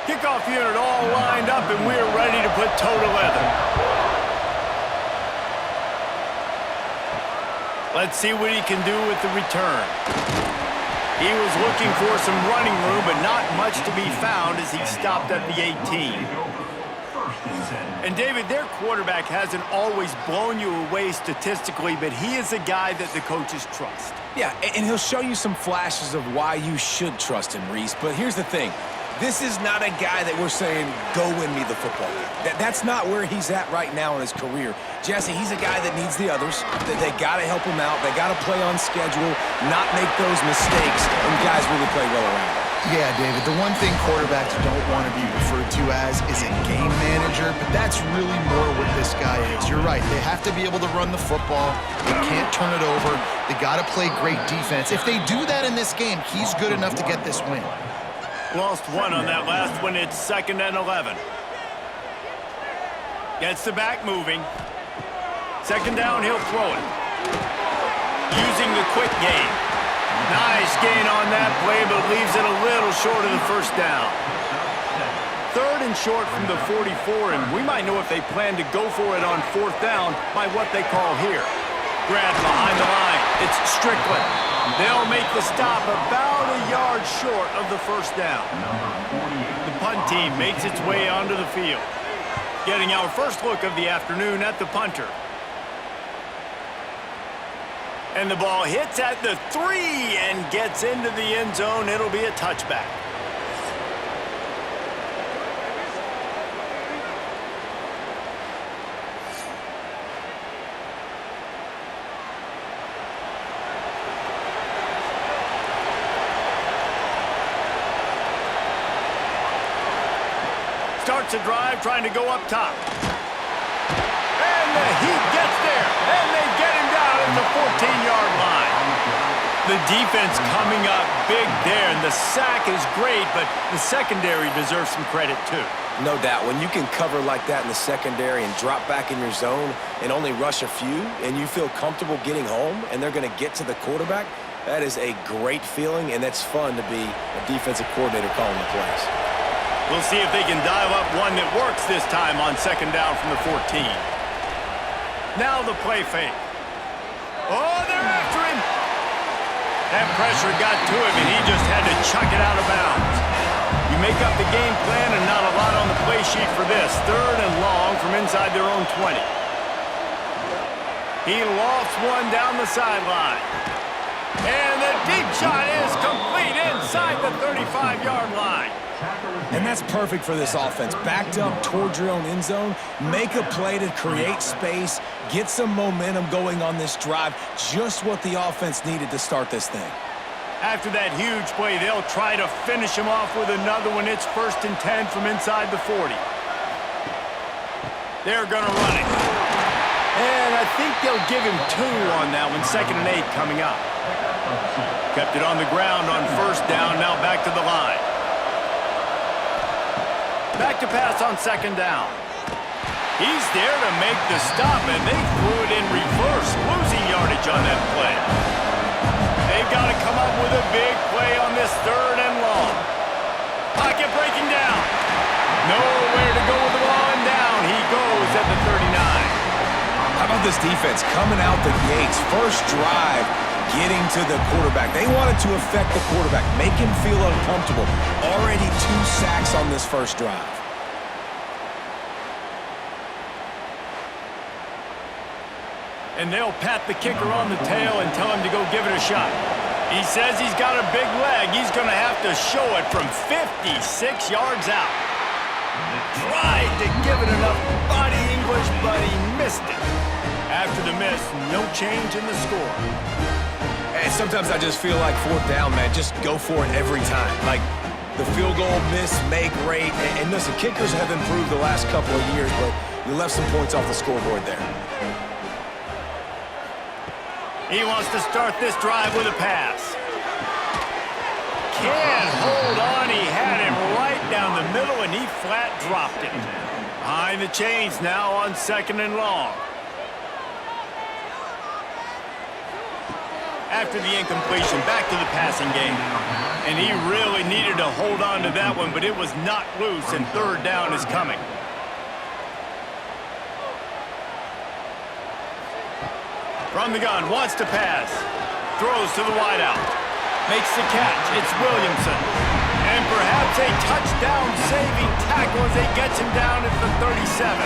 Kickoff unit all lined up, and we're ready to put toe to leather. Let's see what he can do with the return. He was looking for some running room, but not much to be found as he stopped at the 18. And, David, their quarterback hasn't always blown you away statistically, but he is a guy that the coaches trust. Yeah, and he'll show you some flashes of why you should trust him, Reese. But here's the thing. This is not a guy that we're saying, go win me the football game. That's not where he's at right now in his career. Jesse, he's a guy that needs the others. They got to help him out. They got to play on schedule, not make those mistakes, and guys really play well around him. Yeah, David, the one thing quarterbacks don't want to be referred to as is a game manager, but that's really more what this guy is. You're right. They have to be able to run the football. They can't turn it over. They got to play great defense. If they do that in this game, he's good enough to get this win. Lost one on that last one. It's 2nd and 11. Gets the back moving. 2nd down, he'll throw it. Using the quick game. Nice gain on that play, but leaves it a little short of the first down. 3rd and short from the 44, and we might know if they plan to go for it on 4th down by what they call here. Grab behind the line. It's Strickland. They'll make the stop about a yard short of the first down. The punt team makes its way onto the field. Getting our first look of the afternoon at the punter. And the ball hits at the 3 and gets into the end zone. It'll be a touchback. Starts a drive trying to go up top. And the heat gets there. And they get him down at the 14-yard line. The defense coming up big there, and the sack is great, but the secondary deserves some credit too. No doubt. When you can cover like that in the secondary and drop back in your zone and only rush a few, and you feel comfortable getting home, and they're going to get to the quarterback, that is a great feeling, and that's fun to be a defensive coordinator calling the plays. We'll see if they can dial up one that works this time on 2nd down from the 14. Now the play fake. Oh, they're after him. That pressure got to him, and he just had to chuck it out of bounds. You make up the game plan, and not a lot on the play sheet for this. 3rd and long from inside their own 20. He lofts one down the sideline. And the deep shot is complete inside the 35-yard line. And that's perfect for this offense. Backed up towards your own end zone, make a play to create space, get some momentum going on this drive. Just what the offense needed to start this thing. After that huge play, they'll try to finish him off with another one. It's 1st and 10 from inside the 40. They're going to run it. And I think they'll give him 2 on that one. 2nd and 8 coming up. Kept it on the ground on 1st down. Now back to the line. Back to pass on 2nd down. He's there to make the stop, and they threw it in reverse, losing yardage on that play. They've got to come up with a big play on this 3rd and long. Pocket breaking down. Nowhere to go with the ball, and down he goes at the 39. How about this defense coming out the gates, first drive, getting to the quarterback. They wanted to affect the quarterback, make him feel uncomfortable. Already 2 sacks on this first drive. And they'll pat the kicker on the tail and tell him to go give it a shot. He says he's got a big leg. He's going to have to show it from 56 yards out. Tried to give it enough body English, but he missed it. After the miss, no change in the score. And sometimes I just feel like 4th down, man, just go for it every time. Like the field goal miss, make rate. And listen, kickers have improved the last couple of years, but you left some points off the scoreboard there. He wants to start this drive with a pass. Can't hold on. He had him right down the middle, and he flat dropped it. Behind the chains now on 2nd and long. after the incompletion, back to the passing game. And he really needed to hold on to that one, but it was not loose, and third down is coming. From the gun, wants to pass. Throws to the wideout. Makes the catch. It's Williamson. And perhaps a touchdown-saving tackle as he gets him down at the 37.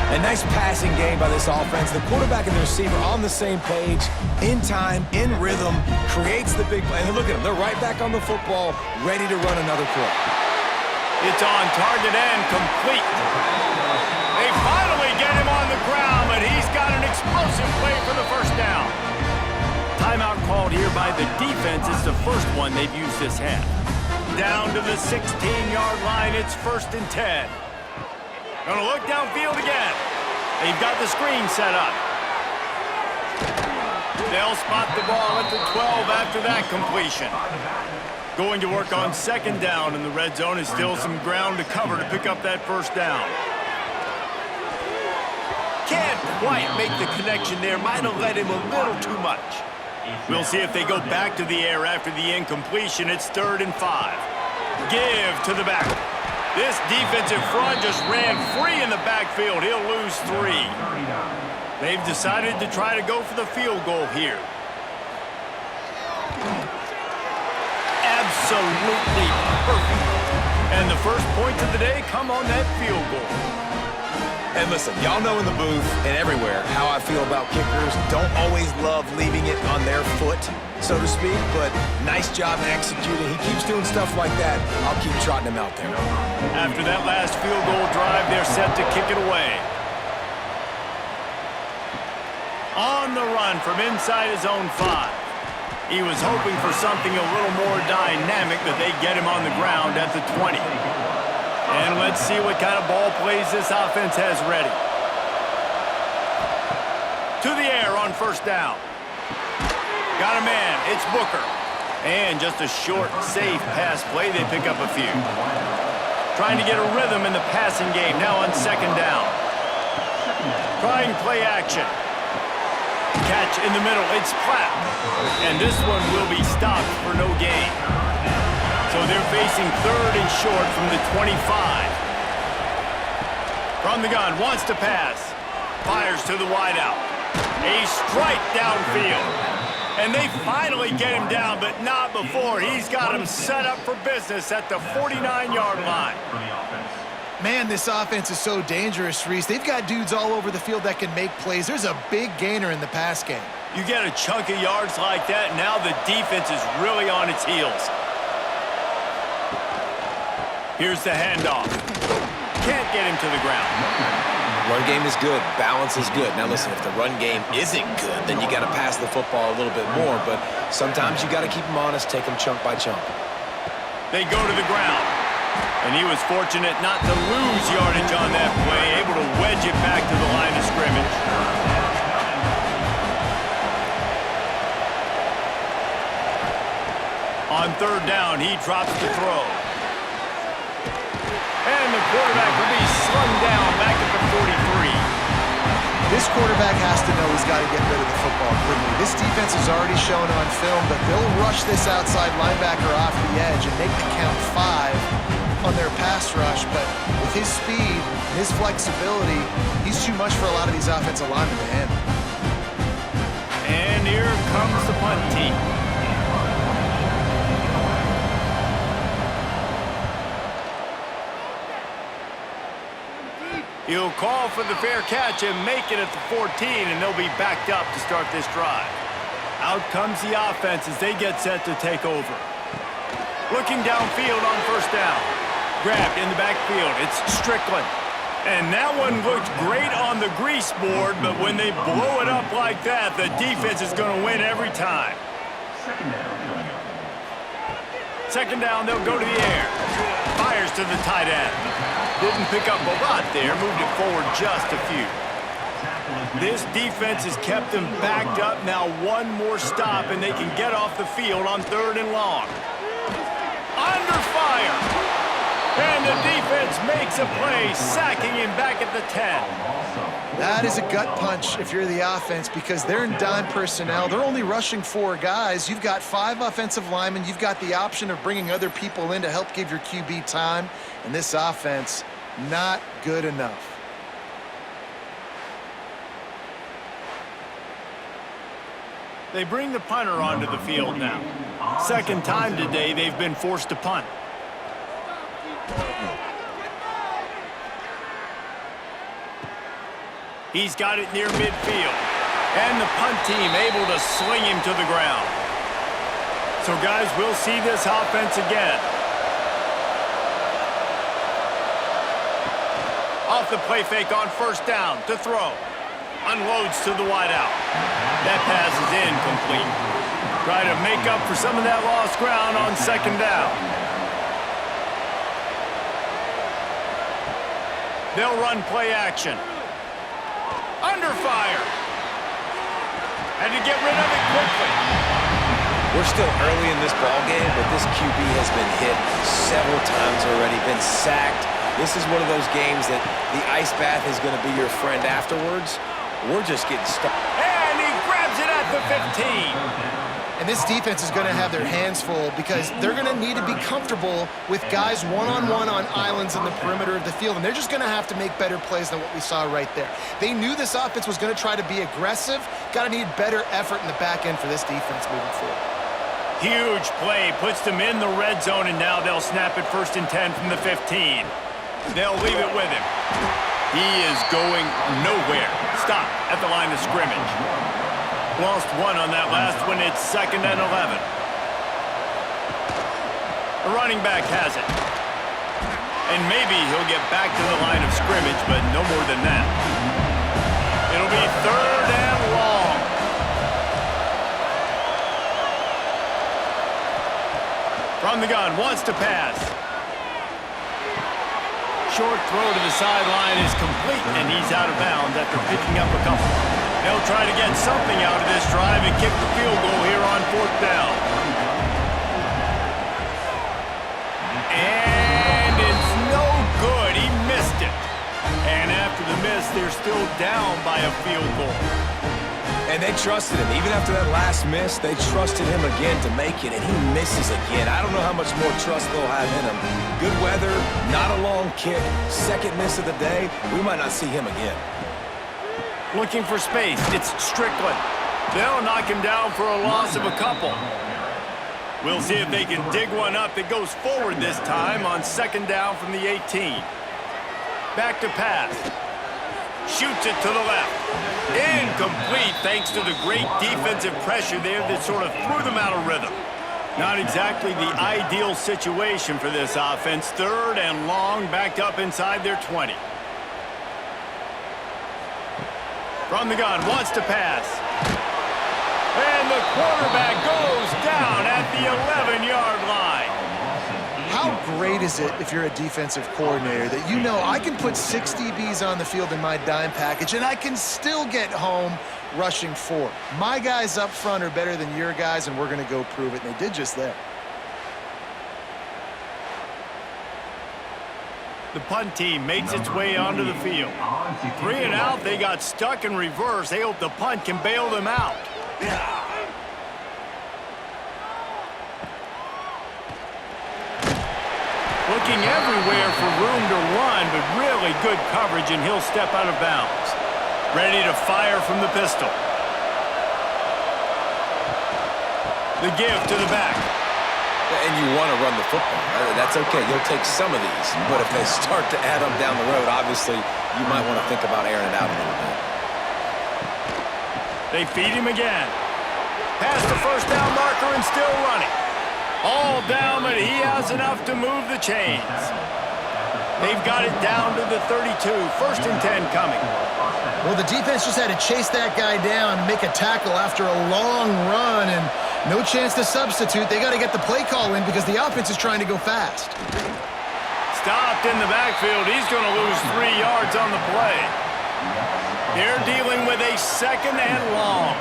A nice passing game by this offense. The quarterback and the receiver on the same page, in time, in rhythm, creates the big play. And look at them. They're right back on the football, ready to run another play. It's on target and complete. They finally get him on the ground, but he's got an explosive play for the first down. Timeout called here by the defense. It's the first one they've used this half. Down to the 16-yard line. It's 1st and 10. Gonna look downfield again. They've got the screen set up. They'll spot the ball at the 12 after that completion. Going to work on 2nd down in the red zone. Is still some ground to cover to pick up that first down. Can't quite make the connection there. Might have led him a little too much. We'll see if they go back to the air after the incompletion. It's 3rd and 5. Give to the back. This defensive front just ran free in the backfield. He'll lose 3. They've decided to try to go for the field goal here. Absolutely perfect. And the first points of the day come on that field goal. And listen, y'all know in the booth and everywhere how I feel about kickers. Don't always love leaving it on their foot, so to speak, but nice job executing. He keeps doing stuff like that. I'll keep trotting him out there. After that last field goal drive, they're set to kick it away. On the run from inside his own 5. He was hoping for something a little more dynamic, but they get him on the ground at the 20. And let's see what kind of ball plays this offense has ready. To the air on 1st down. Got a man. It's Booker. And just a short, safe pass play. They pick up a few. Trying to get a rhythm in the passing game. Now on 2nd down. Trying play action. Catch in the middle. It's Platt. And this one will be stopped for no gain. So they're facing 3rd and short from the 25. From the gun, wants to pass. Fires to the wideout. A strike downfield. And they finally get him down, but not before. He's got him set up for business at the 49-yard line. Man, this offense is so dangerous, Reese. They've got dudes all over the field that can make plays. There's a big gainer in the pass game. You get a chunk of yards like that, now the defense is really on its heels. Here's the handoff. Can't get him to the ground. Run game is good. Balance is good. Now listen, if the run game isn't good, then you got to pass the football a little bit more. But sometimes you got to keep them honest, take them chunk by chunk. They go to the ground. And he was fortunate not to lose yardage on that play, able to wedge it back to the line of scrimmage. On 3rd down, he drops the throw. And the quarterback will be slung down back at the 43. This quarterback has to know he's got to get rid of the football quickly. This defense has already shown on film that they'll rush this outside linebacker off the edge and make the count 5 on their pass rush. But with his speed, his flexibility, he's too much for a lot of these offensive linemen to handle. And here comes the punt team. He'll call for the fair catch and make it at the 14, and they'll be backed up to start this drive. Out comes the offense as they get set to take over. Looking downfield on 1st down. Grabbed in the backfield. It's Strickland. And that one looked great on the grease board, but when they blow it up like that, the defense is going to win every time. 2nd down, they'll go to the air. Fires to the tight end. Didn't pick up a lot there, moved it forward just a few. This defense has kept them backed up. Now one more stop, and they can get off the field on 3rd and long. Under fire. And the defense makes a play, sacking him back at the 10. That is a gut punch if you're the offense because they're in dime personnel. They're only rushing 4 guys. You've got 5 offensive linemen. You've got the option of bringing other people in to help give your QB time. And this offense, not good enough. They bring the punter onto the field now. Second time today they've been forced to punt. He's got it near midfield. And the punt team able to sling him to the ground. So, guys, we'll see this offense again. Off the play fake on first down to throw. Unloads to the wideout. That pass is incomplete. Try to make up for some of that lost ground on second down. They'll run play action. Under fire. Had to get rid of it quickly. We're still early in this ball game, but this QB has been hit several times already, been sacked. This is one of those games that the ice bath is going to be your friend afterwards. We're just getting stuck. And he grabs it at the 15. And this defense is going to have their hands full because they're going to need to be comfortable with guys one-on-one on islands in the perimeter of the field. And they're just going to have to make better plays than what we saw right there. They knew this offense was going to try to be aggressive. Got to need better effort in the back end for this defense moving forward. Huge play, puts them in the red zone, and now they'll snap it 1st and 10 from the 15. They'll leave it with him. He is going nowhere. Stop at the line of scrimmage. Lost 1 on that last one. It's 2nd and 11. The running back has it. And maybe he'll get back to the line of scrimmage, but no more than that. It'll be 3rd and long. From the gun, wants to pass. Short throw to the sideline is complete, and he's out of bounds after picking up a couple. They'll try to get something out of this drive and kick the field goal here on 4th down. And it's no good. He missed it. And after the miss, they're still down by a field goal. And they trusted him. Even after that last miss, they trusted him again to make it, and he misses again. I don't know how much more trust they'll have in him. Good weather, not a long kick, 2nd miss of the day. We might not see him again. Looking for space. It's Strickland. They'll knock him down for a loss of a couple. We'll see if they can dig one up that goes forward this time on 2nd down from the 18. Back to pass. Shoots it to the left. Incomplete thanks to the great defensive pressure there that sort of threw them out of rhythm. Not exactly the ideal situation for this offense. 3rd and long, backed up inside their 20. From the gun, wants to pass. And the quarterback goes down at the 11-yard line. How great is it if you're a defensive coordinator that you know I can put 6 DBs on the field in my dime package and I can still get home rushing 4. My guys up front are better than your guys, and we're going to go prove it. And they did just that. The punt team makes its way onto the field. 3 and out, they got stuck in reverse. They hope the punt can bail them out. Looking everywhere for room to run, but really good coverage, and he'll step out of bounds. Ready to fire from the pistol. The give to the back. And you want to run the football. That's okay. You'll take some of these. But if they start to add up down the road, obviously, you might want to think about airing it out a little bit. They feed him again. Past the first down marker and still running. All down, but he has enough to move the chains. They've got it down to the 32. 1st and 10 coming. Well, the defense just had to chase that guy down and make a tackle after a long run, and no chance to substitute. They got to get the play call in because the offense is trying to go fast. Stopped in the backfield. He's going to lose 3 yards on the play. They're dealing with a 2nd and long.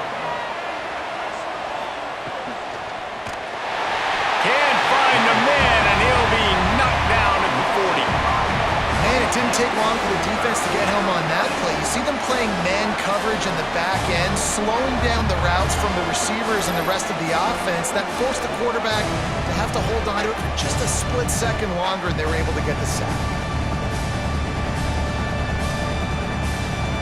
Can't find the man, and he'll be knocked down at the 40. didn't take long for the defense to get home on that play. You see them playing man coverage in the back end, slowing down the routes from the receivers and the rest of the offense. That forced the quarterback to have to hold on to it for just a split second longer, and they were able to get the sack.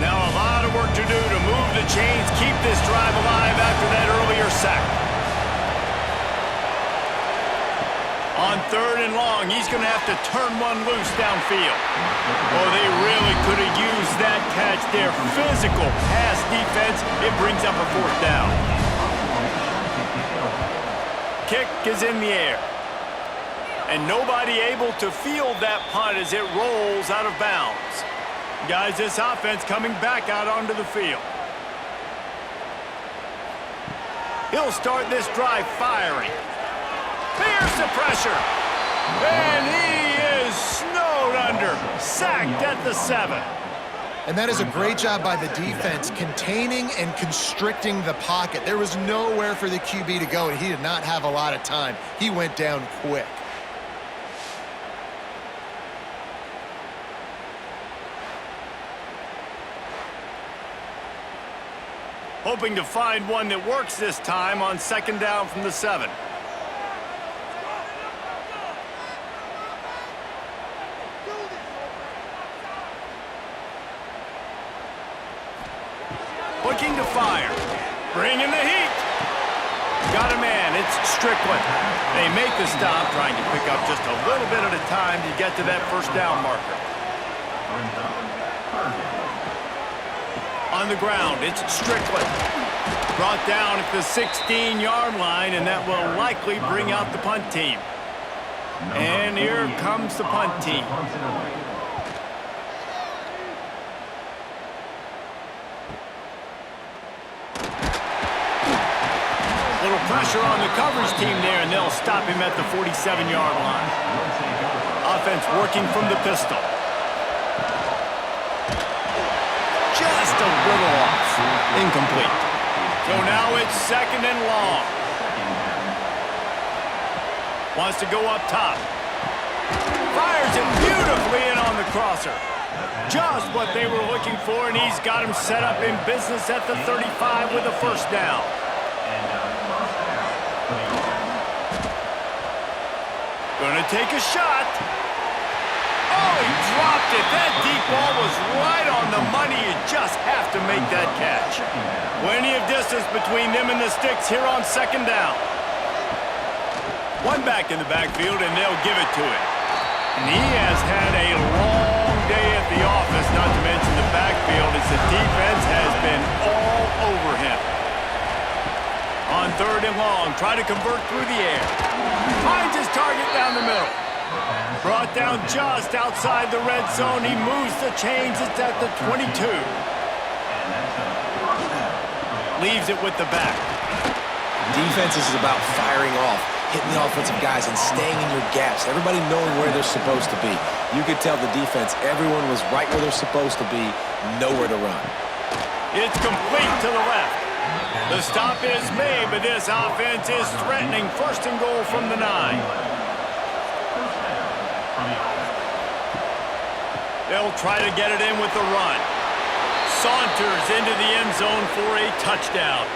Now a lot of work to do to move the chains, keep this drive alive after that earlier sack. On 3rd and long, he's going to have to turn one loose downfield. Oh, they really could have used that catch there. Physical pass defense. It brings up a 4th down. Kick is in the air. And nobody able to field that punt as it rolls out of bounds. Guys, this offense coming back out onto the field. He'll start this drive firing. Here's the pressure. And he is snowed under. Sacked at the 7. And that is a great job by the defense, containing and constricting the pocket. There was nowhere for the QB to go, and he did not have a lot of time. He went down quick. Hoping to find one that works this time on 2nd down from the 7. Looking to fire. Bringing the heat. Got a man. It's Strickland. They make the stop, trying to pick up just a little bit at a time to get to that 1st down marker. On the ground, it's Strickland. Brought down at the 16-yard line, and that will likely bring out the punt team. And here comes the punt team. Little pressure on the coverage team there, and they'll stop him at the 47-yard line. Offense working from the pistol. Just a little off. Incomplete. So now it's 2nd and long. Wants to go up top. Fires it beautifully in on the crosser. Just what they were looking for, and he's got him set up in business at the 35 with a 1st down. Gonna take a shot. Oh, he dropped it. That deep ball was right on the money. You just have to make that catch. Plenty of distance between them and the sticks here on 2nd down. One back in the backfield, and they'll give it to him. And he has had a long day at the office, not to mention the backfield, as the defense has been all over him. On 3rd and long, try to convert through the air. Finds his target down the middle. Brought down just outside the red zone. He moves the chains. It's at the 22. Leaves it with the back. Defense is about firing off, hitting the offensive guys, and staying in your gaps. Everybody knowing where they're supposed to be. You could tell the defense, everyone was right where they're supposed to be, nowhere to run. It's complete to the left. The stop is made, but this offense is threatening 1st and goal from the 9. They'll try to get it in with the run. Saunters into the end zone for a touchdown.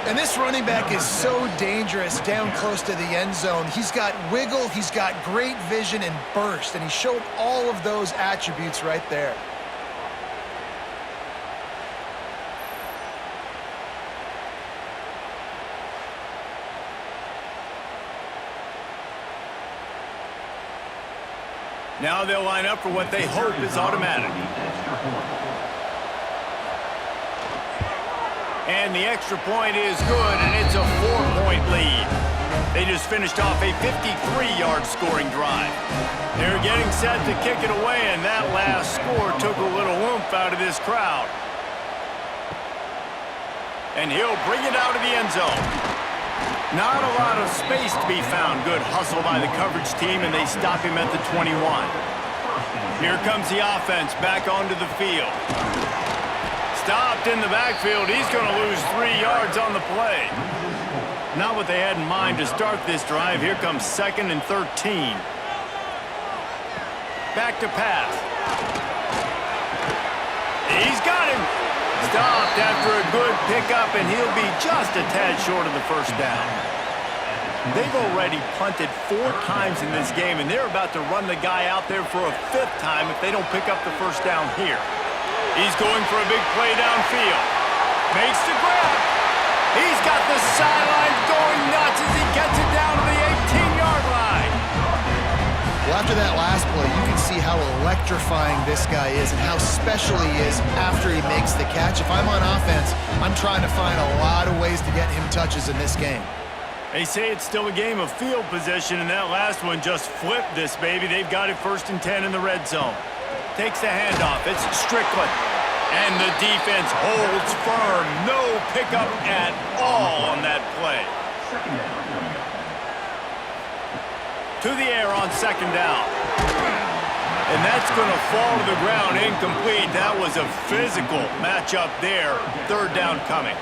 And this running back is so dangerous down close to the end zone. He's got wiggle, he's got great vision and burst, and he showed all of those attributes right there. Now they'll line up for what they hope is automatic. And the extra point is good, and it's a 4-point lead. They just finished off a 53-yard scoring drive. They're getting set to kick it away, and that last score took a little oomph out of this crowd. And he'll bring it out of the end zone. Not a lot of space to be found. Good hustle by the coverage team, and they stop him at the 21. Here comes the offense back onto the field. Stopped in the backfield. He's going to lose 3 yards on the play. Not what they had in mind to start this drive. Here comes 2nd and 13. Back to pass. He's got him. Stopped after a good pickup, and he'll be just a tad short of the first down. They've already punted 4 times in this game, and they're about to run the guy out there for a 5th time if they don't pick up the first down here. He's going for a big play downfield. Makes the grab. He's got the sideline going nuts as he gets it down to the 18-yard line. Well, after that last play, you can see how electrifying this guy is and how special he is after he makes the catch. If I'm on offense, I'm trying to find a lot of ways to get him touches in this game. They say it's still a game of field position, and that last one just flipped this baby. They've got it 1st and 10 in the red zone. Takes the handoff. It's Strickland. And the defense holds firm. No pickup at all on that play. To the air on 2nd down. And that's going to fall to the ground incomplete. That was a physical matchup there. 3rd down coming.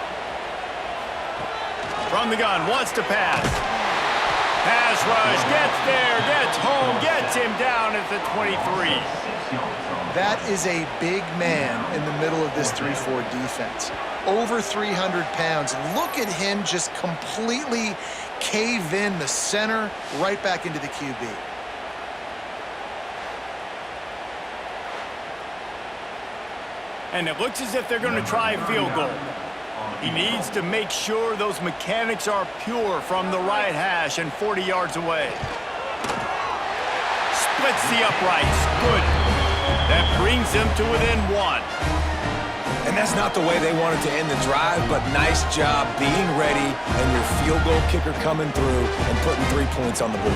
From the gun, wants to pass. Pass rush, gets there, gets home, gets him down at the 23. That is a big man in the middle of this 3-4 defense. Over 300 pounds. Look at him just completely cave in the center, right back into the QB. And it looks as if they're going to try a field goal. He needs to make sure those mechanics are pure from the right hash and 40 yards away. Splits the uprights. Good. That brings him to within 1. And that's not the way they wanted to end the drive, but nice job being ready and your field goal kicker coming through and putting 3 points on the board.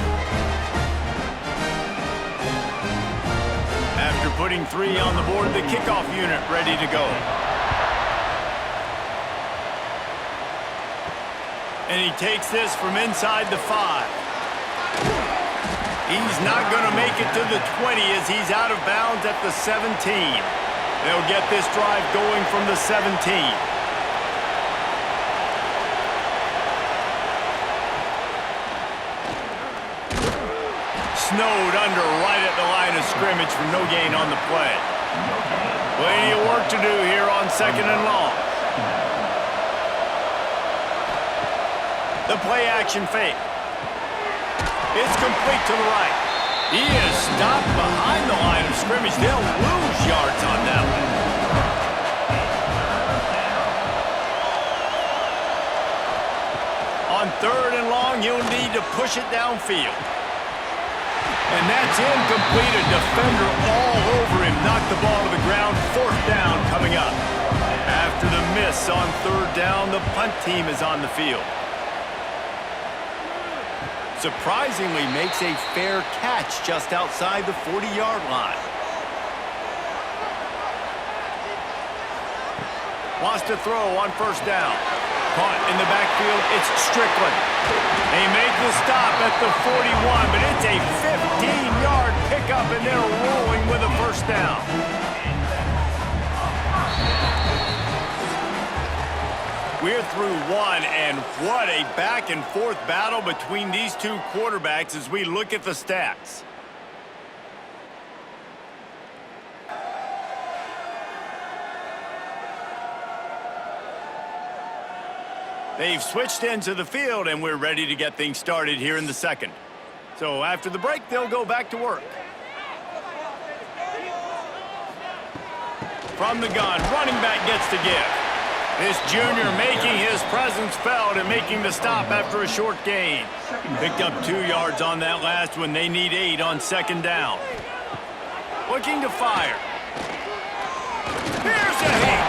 After putting 3 on the board, the kickoff unit ready to go. And he takes this from inside the 5. He's not going to make it to the 20 as he's out of bounds at the 17. They'll get this drive going from the 17. Snowed under right at the line of scrimmage for no gain on the play. Plenty of work to do here on 2nd and long. The play action fake. It's complete to the right. He is stopped behind the line of scrimmage. They'll lose yards on that one. On 3rd and long, he'll need to push it downfield. And that's incomplete. A defender all over him. Knocked the ball to the ground. 4th down coming up. After the miss on 3rd down, the punt team is on the field. Surprisingly makes a fair catch just outside the 40-yard line. Wants to throw on 1st down. Punt in the backfield, it's Strickland. They make the stop at the 41, but it's a 15-yard pickup, and they're rolling with a 1st down. We're through 1, and what a back-and-forth battle between these 2 quarterbacks as we look at the stats. They've switched into the field, and we're ready to get things started here in the 2nd. So after the break, they'll go back to work. From the gun, running back gets to give. This junior making his presence felt and making the stop after a short gain. Picked up 2 yards on that last one. They need 8 on 2nd down. Looking to fire. Here's a hit.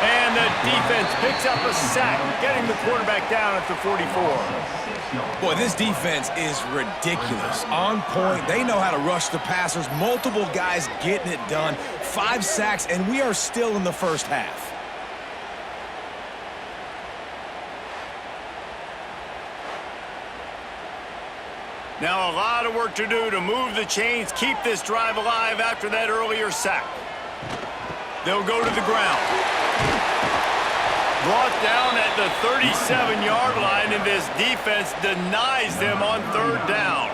And the defense picks up a sack, getting the quarterback down at the 44. Boy, this defense is ridiculous. On point. They know how to rush the passers. Multiple guys getting it done. 5 sacks, and we are still in the 1st half. Now a lot of work to do to move the chains, keep this drive alive after that earlier sack. They'll go to the ground. Brought down at the 37-yard line, and this defense denies them on 3rd down.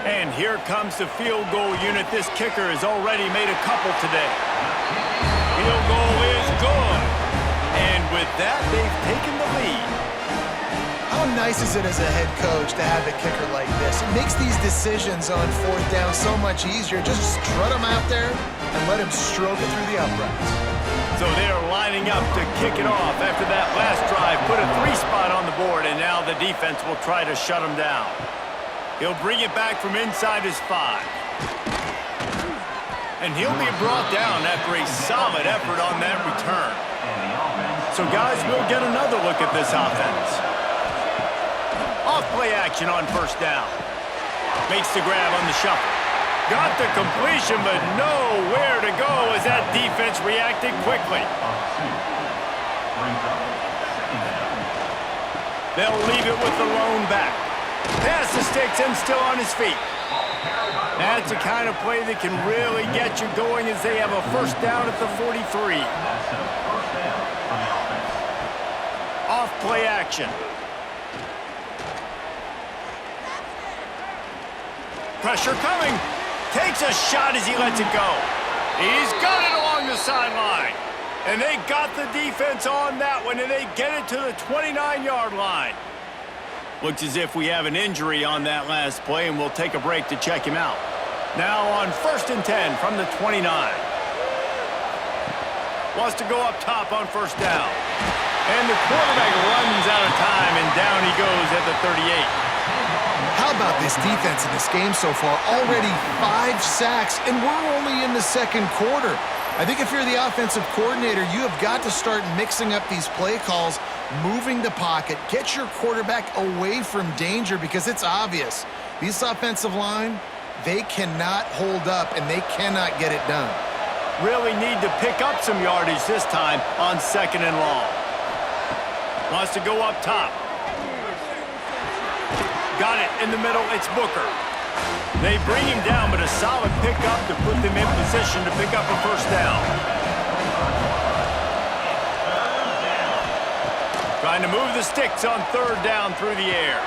And here comes the field goal unit. This kicker has already made a couple today. field goal is good. And with that, they've taken the lead. How nice is it as a head coach to have a kicker like this? It makes these decisions on fourth down so much easier. Just strut him out there and let him stroke it through the uprights. So they're lining up to kick it off after that last drive. Put a 3-spot on the board, and now the defense will try to shut him down. He'll bring it back from inside his 5. And he'll be brought down after a solid effort on that return. So, guys, we'll get another look at this offense. Off-play action on first down. Makes the grab on the shuffle. Got the completion, but nowhere to go as that defense reacted quickly. They'll leave it with the lone back. Pass the sticks and still on his feet. That's the kind of play that can really get you going as they have a first down at the 43. Off-play action. Pressure coming. Takes a shot as he lets it go. He's got it along the sideline. And they got the defense on that one, and they get it to the 29-yard line. Looks as if we have an injury on that last play, and we'll take a break to check him out. Now on 1st and 10 from the 29. Wants to go up top on first down. And the quarterback runs out of time, and down he goes at the 38. How about this defense in this game so far? Already 5 sacks, and we're only in the second quarter. I think if you're the offensive coordinator, you have got to start mixing up these play calls, moving the pocket, get your quarterback away from danger because it's obvious. This offensive line, they cannot hold up, and they cannot get it done. Really need to pick up some yardage this time on 2nd and long. Wants to go up top. Got it in the middle. It's Booker. They bring him down, but a solid pickup to put them in position to pick up a first down. Trying to move the sticks on 3rd down through the air.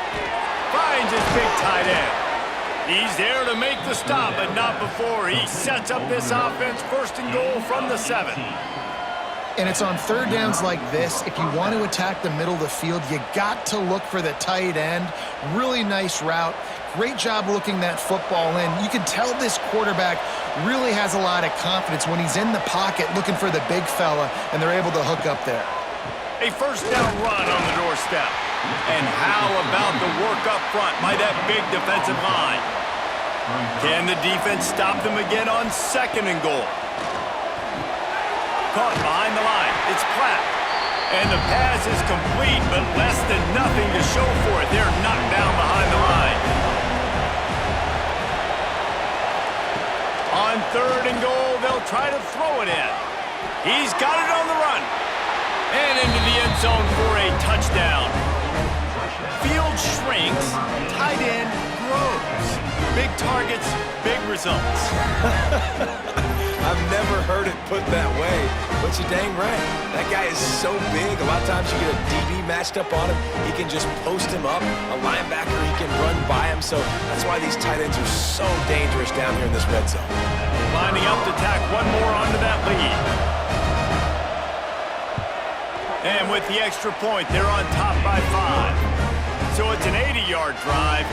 Finds his big tight end. He's there to make the stop, but not before he sets up this offense 1st and goal from the 7. And it's on 3rd downs like this, if you want to attack the middle of the field, you got to look for the tight end. Really nice route. Great job looking that football in. You can tell this quarterback really has a lot of confidence when he's in the pocket looking for the big fella, and they're able to hook up there. A first down run on the doorstep. And how about the work up front by that big defensive line? Can the defense stop them again on 2nd and goal? Caught behind the line. It's Platt. And the pass is complete, but less than nothing to show for it. They're knocked down behind the line. On 3rd and goal, they'll try to throw it in. He's got it on the run. And into the end zone for a touchdown. Field shrinks, tight end grows. Big targets, big results. I've never heard it put that way, but you're dang right. That guy is so big. A lot of times you get a DB matched up on him. He can just post him up. A linebacker, he can run by him. So that's why these tight ends are so dangerous down here in this red zone. Lining up to tack one more onto that lead. And with the extra point, they're on top by 5. So it's an 80-yard drive.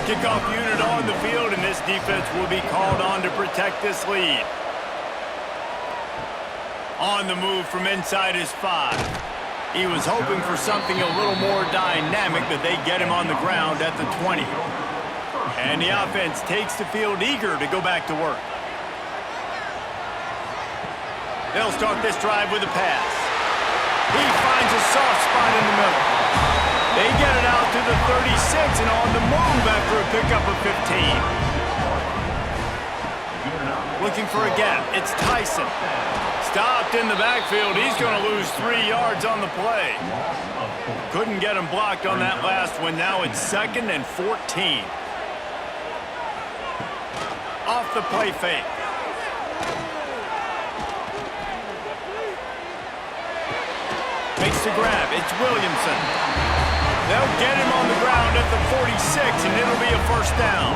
Kickoff unit on the field, and this defense will be called on to protect this lead. On the move from inside his 5. He was hoping for something a little more dynamic, but they get him on the ground at the 20. And the offense takes the field eager to go back to work. They'll start this drive with a pass. He finds a soft spot in the middle. They get it out to the 36 and on the move after a pickup of 15. Looking for a gap. It's Tyson. Stopped in the backfield. He's going to lose 3 yards on the play. Couldn't get him blocked on that last one. Now it's 2nd and 14. Off the play fake. Makes the grab. It's Williamson. They'll get him on the ground at the 46, and it'll be a first down.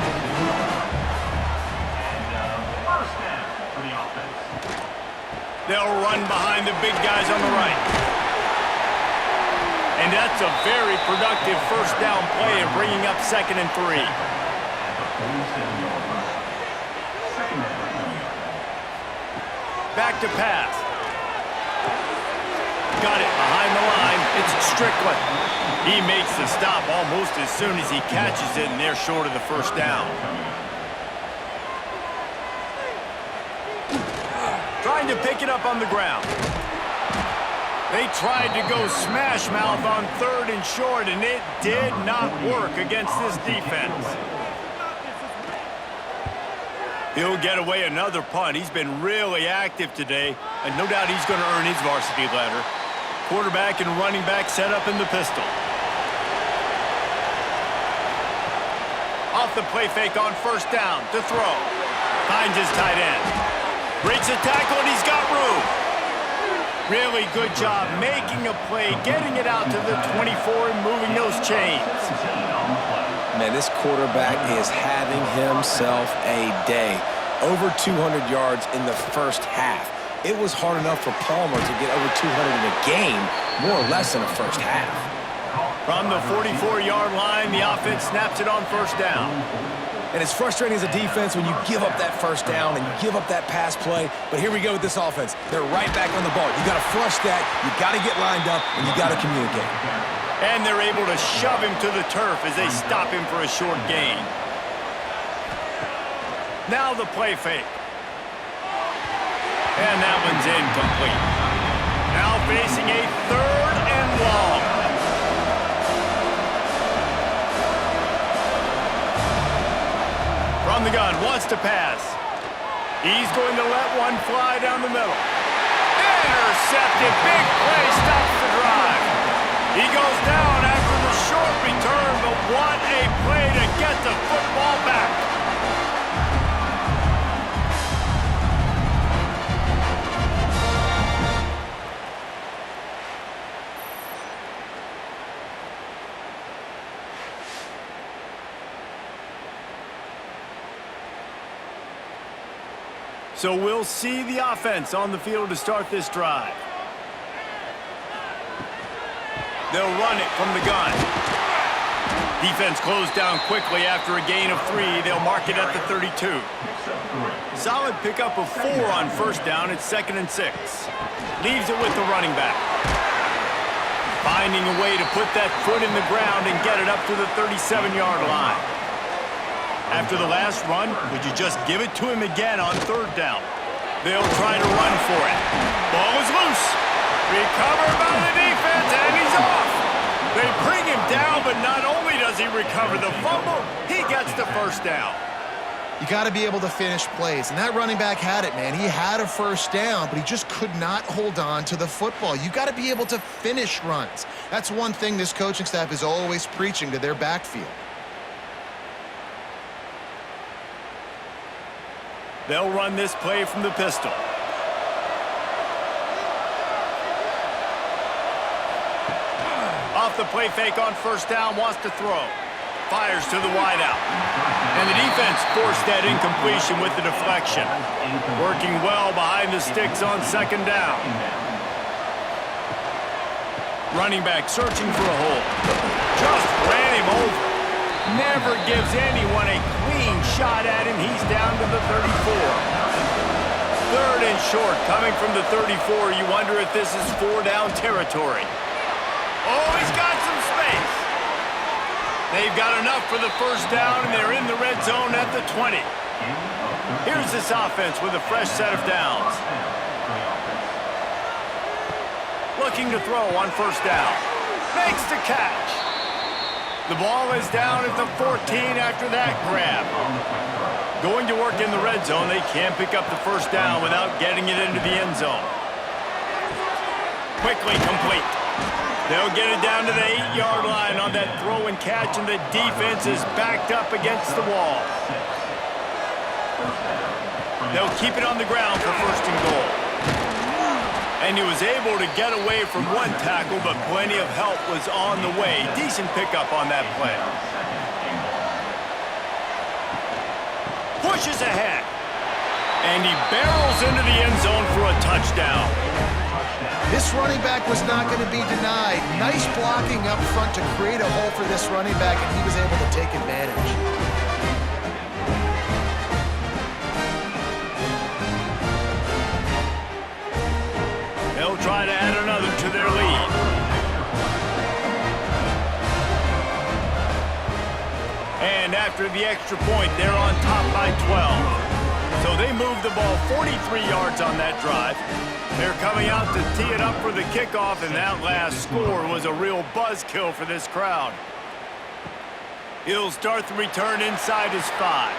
They'll run behind the big guys on the right. And that's a very productive first down play of bringing up 2nd and 3. Back to pass. Got it behind the line. It's Strickland. He makes the stop almost as soon as he catches it, and they're short of the first down. Trying to pick it up on the ground. They tried to go smash mouth on 3rd and short, and it did not work against this defense. He'll get away another punt. He's been really active today, and no doubt he's going to earn his varsity letter. Quarterback and running back set up in the pistol. Off the play fake on first down to throw. Finds his tight end. Breaks a tackle, and he's got room. Really good job making a play, getting it out to the 24 and moving those chains. Man, this quarterback is having himself a day. Over 200 yards in the first half. It was hard enough for Palmer to get over 200 in a game, more or less in the first half. From the 44-yard line, the offense snaps it on first down. And it's frustrating as a defense when you give up that first down and you give up that pass play. But here we go with this offense. They're right back on the ball. You got to flush that, you got to get lined up, and you got to communicate. And they're able to shove him to the turf as they stop him for a short gain. Now the play fake. And that one's incomplete. Now facing a 3rd and long. From the gun, wants to pass. He's going to let one fly down the middle. Intercepted, big play, stops the drive. He goes down after the short return, but what a play to get the football back. So we'll see the offense on the field to start this drive. They'll run it from the gun. Defense closed down quickly after a gain of 3. They'll mark it at the 32. Solid pickup of 4 on first down. It's 2nd and 6. Leaves it with the running back. Finding a way to put that foot in the ground and get it up to the 37-yard line. After the last run, would you just give it to him again on 3rd down? They'll try to run for it. Ball is loose. Recovered by the defense, and he's off. They bring him down, but not only does he recover the fumble, he gets the first down. You got to be able to finish plays, and that running back had it, man. He had a first down, but he just could not hold on to the football. You got to be able to finish runs. That's one thing this coaching staff is always preaching to their backfield. They'll run this play from the pistol. Off the play fake on first down, wants to throw. Fires to the wideout. And the defense forced that incompletion with the deflection. Working well behind the sticks on 2nd down. Running back searching for a hole. Just ran him over. Never gives anyone a clean shot at him. He's down to the 34. 3rd and short coming from the 34. You wonder if this is 4-down territory. Oh, he's got some space. They've got enough for the first down, and they're in the red zone at the 20. Here's this offense with a fresh set of downs. Looking to throw on first down. Makes the catch. The ball is down at the 14 after that grab. Going to work in the red zone. They can't pick up the first down without getting it into the end zone. Quickly complete. They'll get it down to the 8-yard line on that throw and catch, and the defense is backed up against the wall. They'll keep it on the ground for 1st and goal. And he was able to get away from one tackle, but plenty of help was on the way. Decent pickup on that play. Pushes ahead. And he barrels into the end zone for a touchdown. This running back was not going to be denied. Nice blocking up front to create a hole for this running back, and he was able to take advantage. They'll try to add another to their lead. And after the extra point, they're on top by 12. So they moved the ball 43 yards on that drive. They're coming out to tee it up for the kickoff, and that last score was a real buzzkill for this crowd. He'll start the return inside his 5.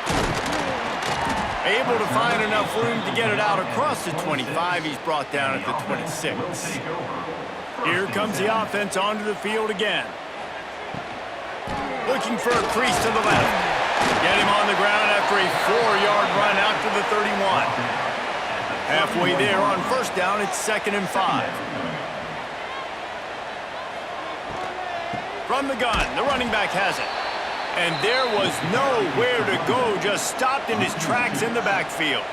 Able to find enough room to get it out across the 25. He's brought down at the 26. Here comes the offense onto the field again. Looking for a crease to the left. Get him on the ground after a 4-yard run out to the 31. Halfway there on first down, it's 2nd and 5. From the gun, the running back has it. And there was nowhere to go, just stopped in his tracks in the backfield.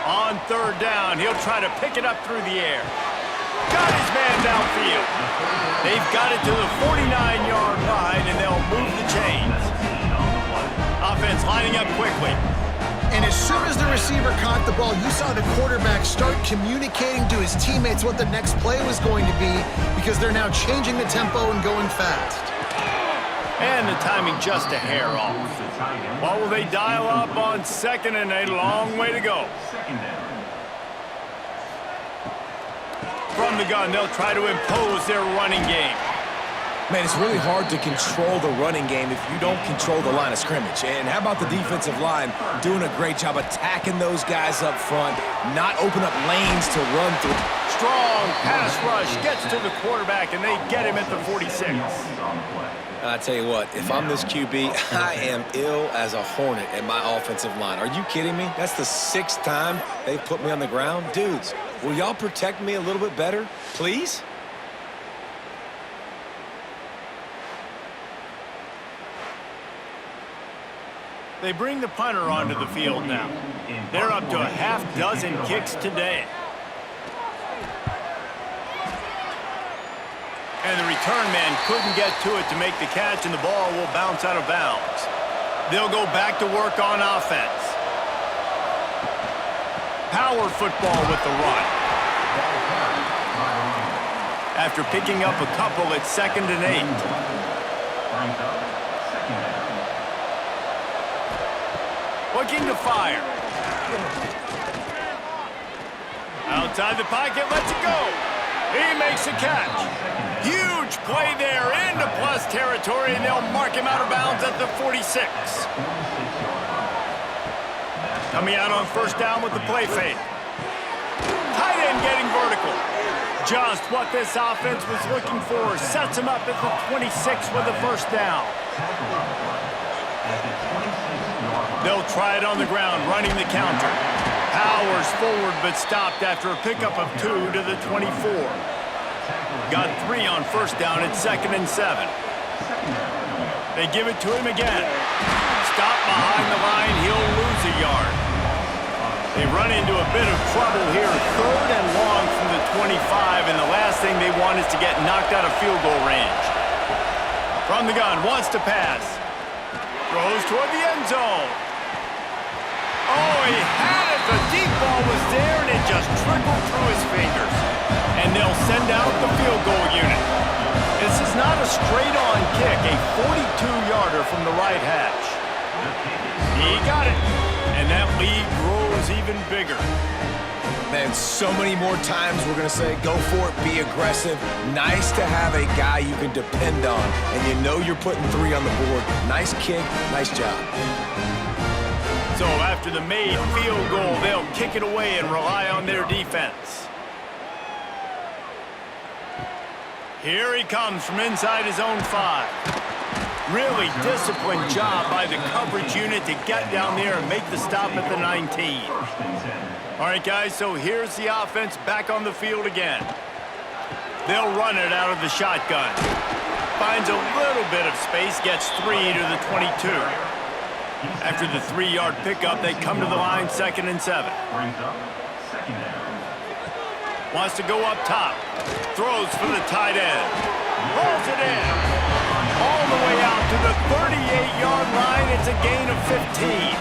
On 3rd down, he'll try to pick it up through the air. Got his man downfield. They've got it to the 49-yard line, and they'll move the chains. Offense lining up quickly. And as soon as the receiver caught the ball, you saw the quarterback start communicating to his teammates what the next play was going to be, because they're now changing the tempo and going fast. And the timing just a hair off. What will they dial up on 2nd and a long way to go? From the gun, they'll try to impose their running game. Man, it's really hard to control the running game if you don't control the line of scrimmage. And how about the defensive line doing a great job attacking those guys up front, not open up lanes to run through. Strong pass rush gets to the quarterback, and they get him at the 46. I tell you what, if I'm this QB, I am ill as a hornet at my offensive line. Are you kidding me? That's the 6th time they've put me on the ground. Dudes, will y'all protect me a little bit better, please? They bring the punter onto the field now. They're up to a half-dozen kicks today. And the return man couldn't get to it to make the catch, and the ball will bounce out of bounds. They'll go back to work on offense. Power football with the run. After picking up a couple, it's 2nd and 8. Looking to fire. Outside the pocket, lets it go. He makes a catch. Huge play there into plus territory, and they'll mark him out of bounds at the 46. Coming out on first down with the play fake. Tight end getting vertical. Just what this offense was looking for. Sets him up at the 26 with the first down. They'll try it on the ground, running the counter. Powers forward, but stopped after a pickup of 2 to the 24. Got 3 on first down at 2nd and 7. They give it to him again. Stop behind the line, he'll lose a yard. They run into a bit of trouble here. 3rd and long from the 25, and the last thing they want is to get knocked out of field goal range. From the gun, wants to pass. Throws toward the end zone. Oh, he had it. The deep ball was there, and it just trickled through his fingers. And they'll send out the field goal unit. This is not a straight-on kick, a 42-yarder from the right hash. He got it, and that lead grows even bigger. Man, so many more times we're going to say, go for it, be aggressive. Nice to have a guy you can depend on, and you know you're putting 3 on the board. Nice kick, nice job. So after the made field goal, they'll kick it away and rely on their defense. Here he comes from inside his own 5. Really disciplined job by the coverage unit to get down there and make the stop at the 19. All right, guys, so here's the offense back on the field again. They'll run it out of the shotgun. finds a little bit of space, gets 3 to the 22. After the 3-yard pickup, they come to the line, 2nd and 7. Wants to go up top. Throws for the tight end. Rolls it in. All the way out to the 38-yard line. It's a gain of 15.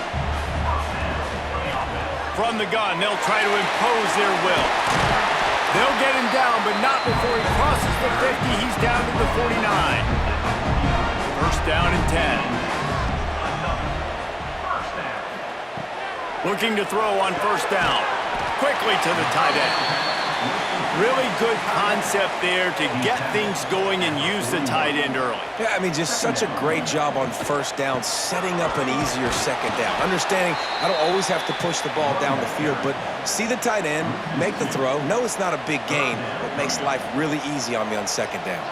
From the gun, they'll try to impose their will. They'll get him down, but not before he crosses the 50. He's down to the 49. First down and 10. Looking to throw on first down. Quickly to the tight end. Really good concept there to get things going and use the tight end early. Yeah, I mean, just such a great job on first down, setting up an easier second down. Understanding I don't always have to push the ball down the field, but see the tight end, make the throw. No, it's not a big gain, but makes life really easy on me on second down.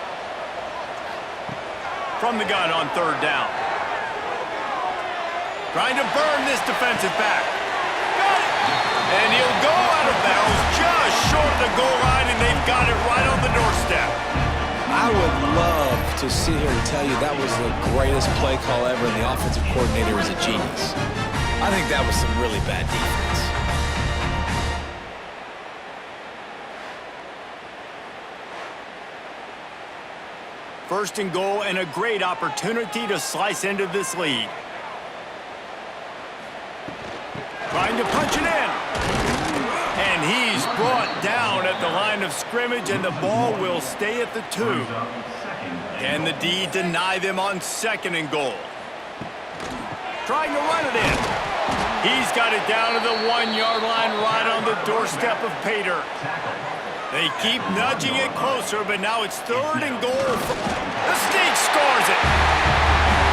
From the gun on third down. Trying to burn this defensive back. Got it! And he'll go out of bounds just short of the goal line, and they've got it right on the doorstep. I would love to sit here and tell you that was the greatest play call ever, and the offensive coordinator is a genius. I think that was some really bad defense. First and goal, and a great opportunity to slice into this lead. Trying to punch it in. And he's brought down at the line of scrimmage, and the ball will stay at the 2. Can the D deny them on 2nd and goal? Trying to run it in. He's got it down to the 1-yard line right on the doorstep of Pater. They keep nudging it closer, but now it's 3rd and goal. The Sneak scores it.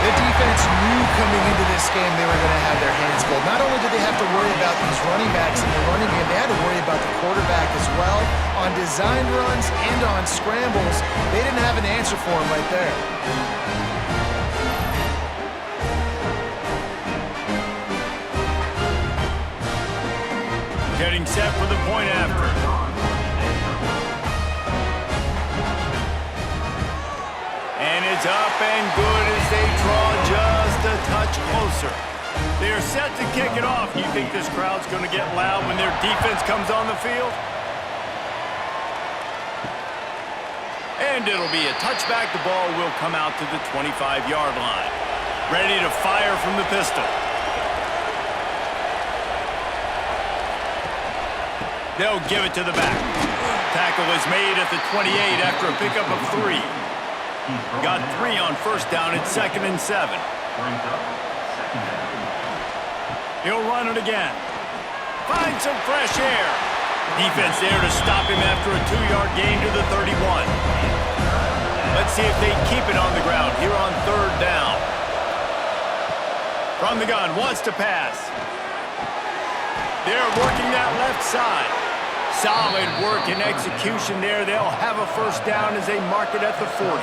The defense knew coming into this game they were going to have their hands full. Not only did they have to worry about these running backs in the running game, they had to worry about the quarterback as well. On designed runs and on scrambles, they didn't have an answer for him right there. Getting set for the point after. And it's up and good as they draw just a touch closer. They're set to kick it off. You think this crowd's going to get loud when their defense comes on the field? And it'll be a touchback. The ball will come out to the 25-yard line. Ready to fire from the pistol. They'll give it to the back. Tackle is made at the 28 after a pickup of 3. Got 3 on first down at 2nd and 7. He'll run it again. Find some fresh air. Defense there to stop him after a 2-yard gain to the 31. Let's see if they keep it on the ground here on 3rd down. From the gun, wants to pass. They're working that left side. Solid work and execution there. They'll have a first down as they mark it at the 40.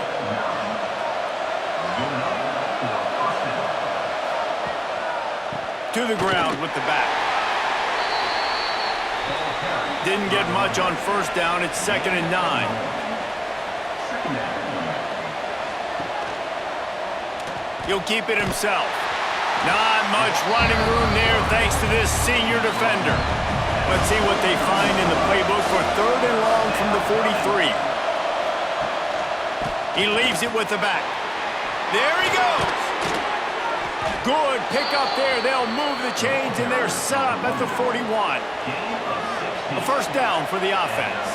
To the ground with the back. Didn't get much on first down. It's 2nd and 9. He'll keep it himself. Not much running room there thanks to this senior defender. Let's see what they find in the playbook for 3rd and long from the 43. He leaves it with the back. There he goes. Good pickup there. They'll move the chains, and they're set up at the 41. A first down for the offense.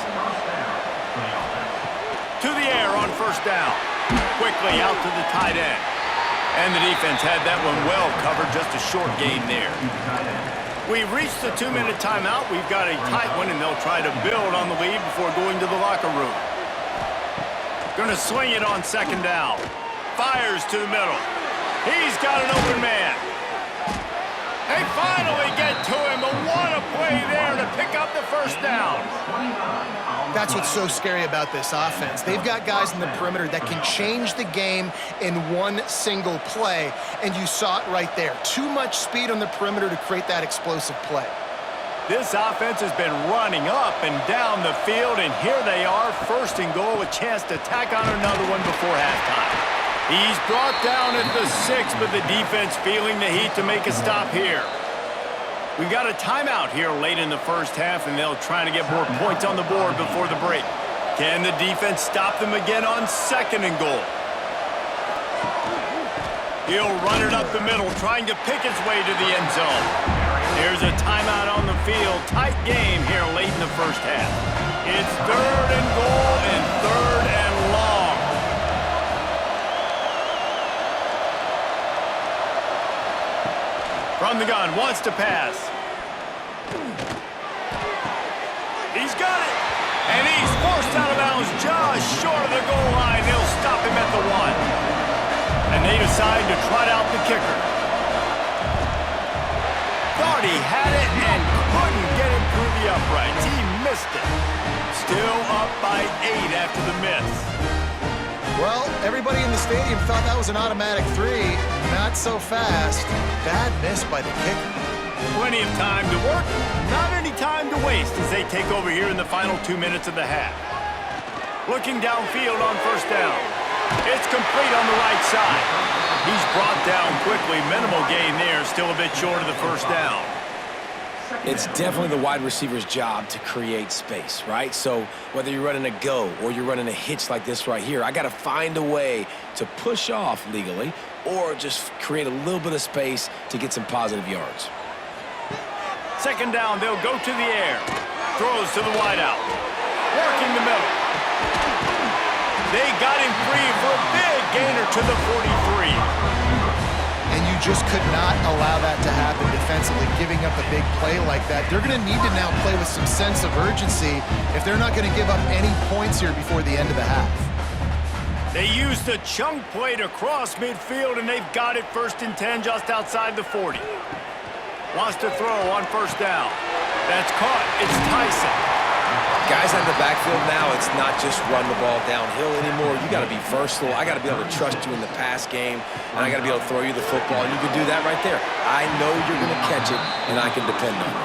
To the air on first down. Quickly out to the tight end. And the defense had that one well covered, just a short gain there. We've reached the 2-minute timeout. We've got a tight one, and they'll try to build on the lead before going to the locker room. Going to swing it on 2nd down. Fires to the middle. He's got an open man. They finally get to him, but what a play there to pick up the first down. That's what's so scary about this offense. They've got guys in the perimeter that can change the game in one single play, and you saw it right there. Too much speed on the perimeter to create that explosive play. This offense has been running up and down the field, and here they are, first and goal, a chance to tack on another one before halftime. He's brought down at the 6, but the defense feeling the heat to make a stop here. We've got a timeout here late in the first half, and they'll try to get more points on the board before the break. Can the defense stop them again on second and goal? He'll run it up the middle, trying to pick his way to the end zone. There's a timeout on the field. Tight game here late in the first half. It's third and goal and third and long. From the gun, wants to pass. He's got it. And he's forced out of bounds just short of the goal line. They'll stop him at the 1. And they decide to trot out the kicker. Thought he had it and couldn't get it through the uprights. He missed it. Still up by 8 after the miss. Well, everybody in the stadium thought that was an automatic 3. Not so fast. Bad miss by the kicker. Plenty of time to work, not any time to waste as they take over here in the final 2 minutes of the half. Looking downfield on first down. It's complete on the right side. He's brought down quickly. Minimal gain there, still a bit short of the first down. It's definitely the wide receiver's job to create space, right? So whether you're running a go or you're running a hitch like this right here, I got to find a way to push off legally or just create a little bit of space to get some positive yards. Second down, they'll go to the air. Throws to the wideout. Working the middle. They got him free for a big gainer to the 43. And you just could not allow that to happen defensively, giving up a big play like that. They're going to need to now play with some sense of urgency if they're not going to give up any points here before the end of the half. They used a chunk play to cross midfield, and they've got it first and 10 just outside the 40. Wants to throw on first down. That's caught. It's Tyson. Guys out of the backfield now, it's not just run the ball downhill anymore. You got to be versatile. I got to be able to trust you in the pass game, and I got to be able to throw you the football, and you can do that right there. I know you're going to catch it, and I can depend on it.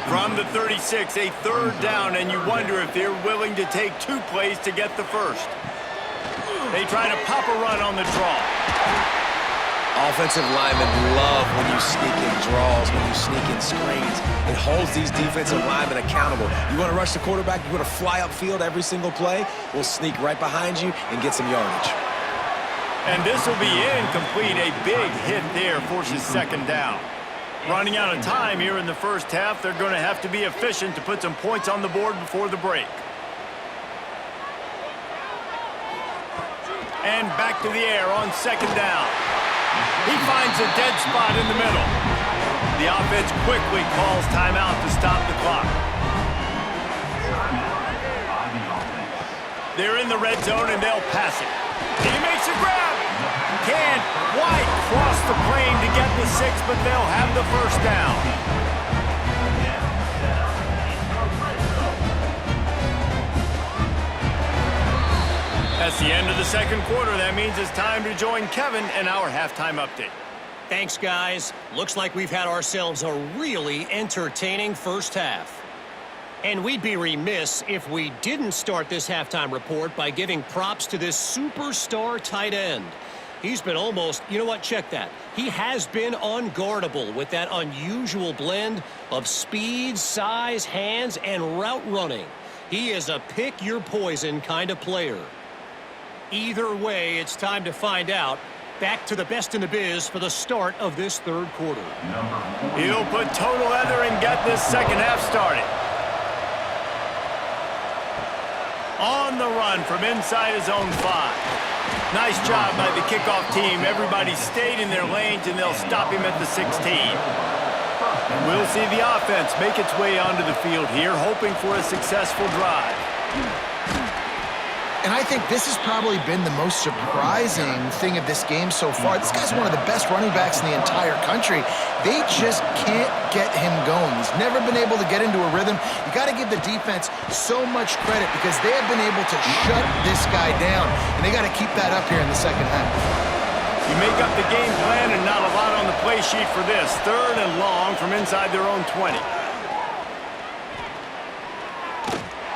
From the 36, a third down, and you wonder if they're willing to take 2 plays to get the first. They try to pop a run on the draw. Offensive linemen love when you sneak in draws, when you sneak in screens. It holds these defensive linemen accountable. You want to rush the quarterback, you want to fly upfield every single play, we'll sneak right behind you and get some yardage. And this will be incomplete. A big hit there forces second down. Running out of time here in the first half, they're going to have to be efficient to put some points on the board before the break. And back to the air on second down. He finds a dead spot in the middle. The offense quickly calls timeout to stop the clock. They're in the red zone, and they'll pass it. He makes a grab. Can't quite cross the plane to get the 6, but they'll have the first down. That's the end of the second quarter. That means it's time to join Kevin in our halftime update. Thanks, guys. Looks like we've had ourselves a really entertaining first half. And we'd be remiss if we didn't start this halftime report by giving props to this superstar tight end. He's been almost, you know what, check that. He has been unguardable with that unusual blend of speed, size, hands, and route running. He is a pick-your-poison kind of player. Either way, it's time to find out. Back to the best in the biz for the start of this third quarter. He'll put total leather and get this second half started. On the run from inside his own 5. Nice job by the kickoff team. Everybody stayed in their lanes, and they'll stop him at the 16. And we'll see the offense make its way onto the field here, hoping for a successful drive. And I think this has probably been the most surprising thing of this game so far. This guy's one of the best running backs in the entire country. They just can't get him going. He's never been able to get into a rhythm. You got to give the defense so much credit because they have been able to shut this guy down. And they got to keep that up here in the second half. You make up the game plan and not a lot on the play sheet for this. Third and long from inside their own 20.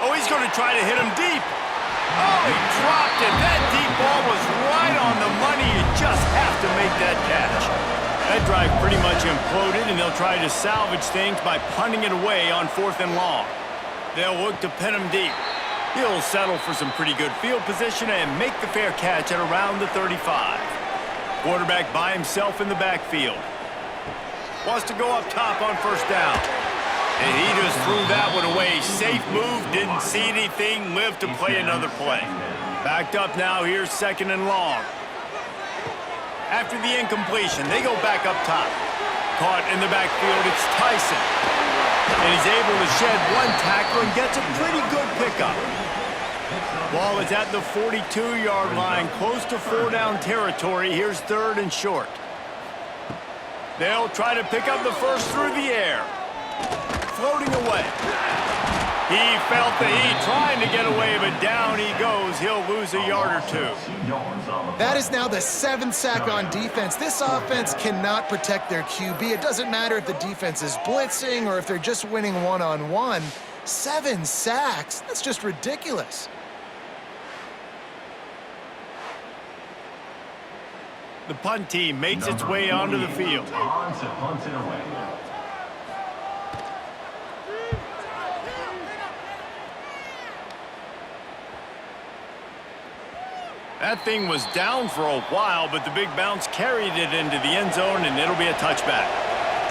Oh, he's going to try to hit him deep. Oh, he dropped it. That deep ball was right on the money. You just have to make that catch. That drive pretty much imploded, and they'll try to salvage things by punting it away on 4th and long. They'll look to pin him deep. He'll settle for some pretty good field position and make the fair catch at around the 35. Quarterback by himself in the backfield. Wants to go up top on 1st down. And he just threw that one away. Safe move, didn't see anything, lived to play another play. Backed up now, here's 2nd and long. After the incompletion, they go back up top. Caught in the backfield, it's Tyson. And he's able to shed one tackle and gets a pretty good pickup. Ball is at the 42-yard line, close to 4-down territory. Here's 3rd and short. They'll try to pick up the first through the air. Floating away. He felt the heat trying to get away, but down he goes. He'll lose a yard or 2. That is now the 7th sack on defense. This offense cannot protect their QB. It doesn't matter if the defense is blitzing or if they're just winning one-on-one. 7 sacks? That's just ridiculous. The punt team makes its way onto the field. That thing was down for a while, but the big bounce carried it into the end zone, and it'll be a touchback.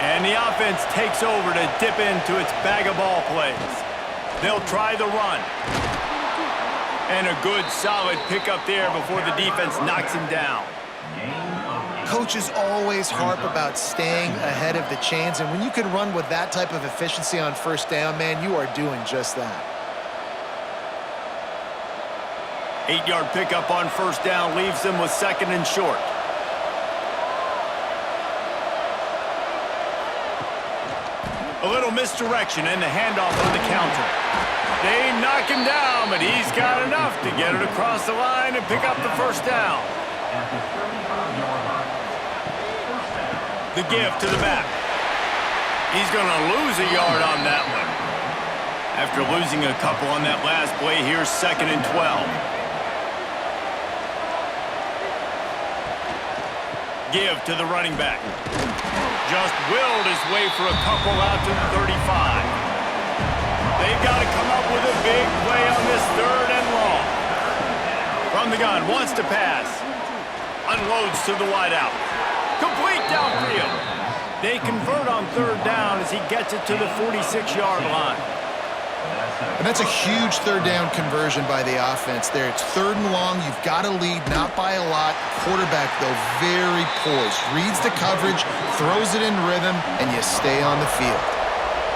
And the offense takes over to dip into its bag of ball plays. They'll try the run. And a good, solid pickup there before the defense knocks him down. Coaches always harp about staying ahead of the chains, and when you can run with that type of efficiency on 1st down, man, you are doing just that. 8-yard pickup on 1st down leaves them with 2nd and short. A little misdirection and the handoff on the counter. They knock him down, but he's got enough to get it across the line and pick up the 1st down. The give to the back. He's going to lose a yard on that one. After losing a couple on that last play, here's 2nd and 12. Give to the running back. Just willed his way for a couple out to the 35. They've got to come up with a big play on this 3rd and long. From the gun, wants to pass. Unloads to the wideout. Complete downfield. They convert on 3rd down as he gets it to the 46-yard line. And that's a huge 3rd down conversion by the offense there. It's 3rd and long. You've got to lead, not by a lot. Quarterback, though, very poised. Reads the coverage, throws it in rhythm, and you stay on the field.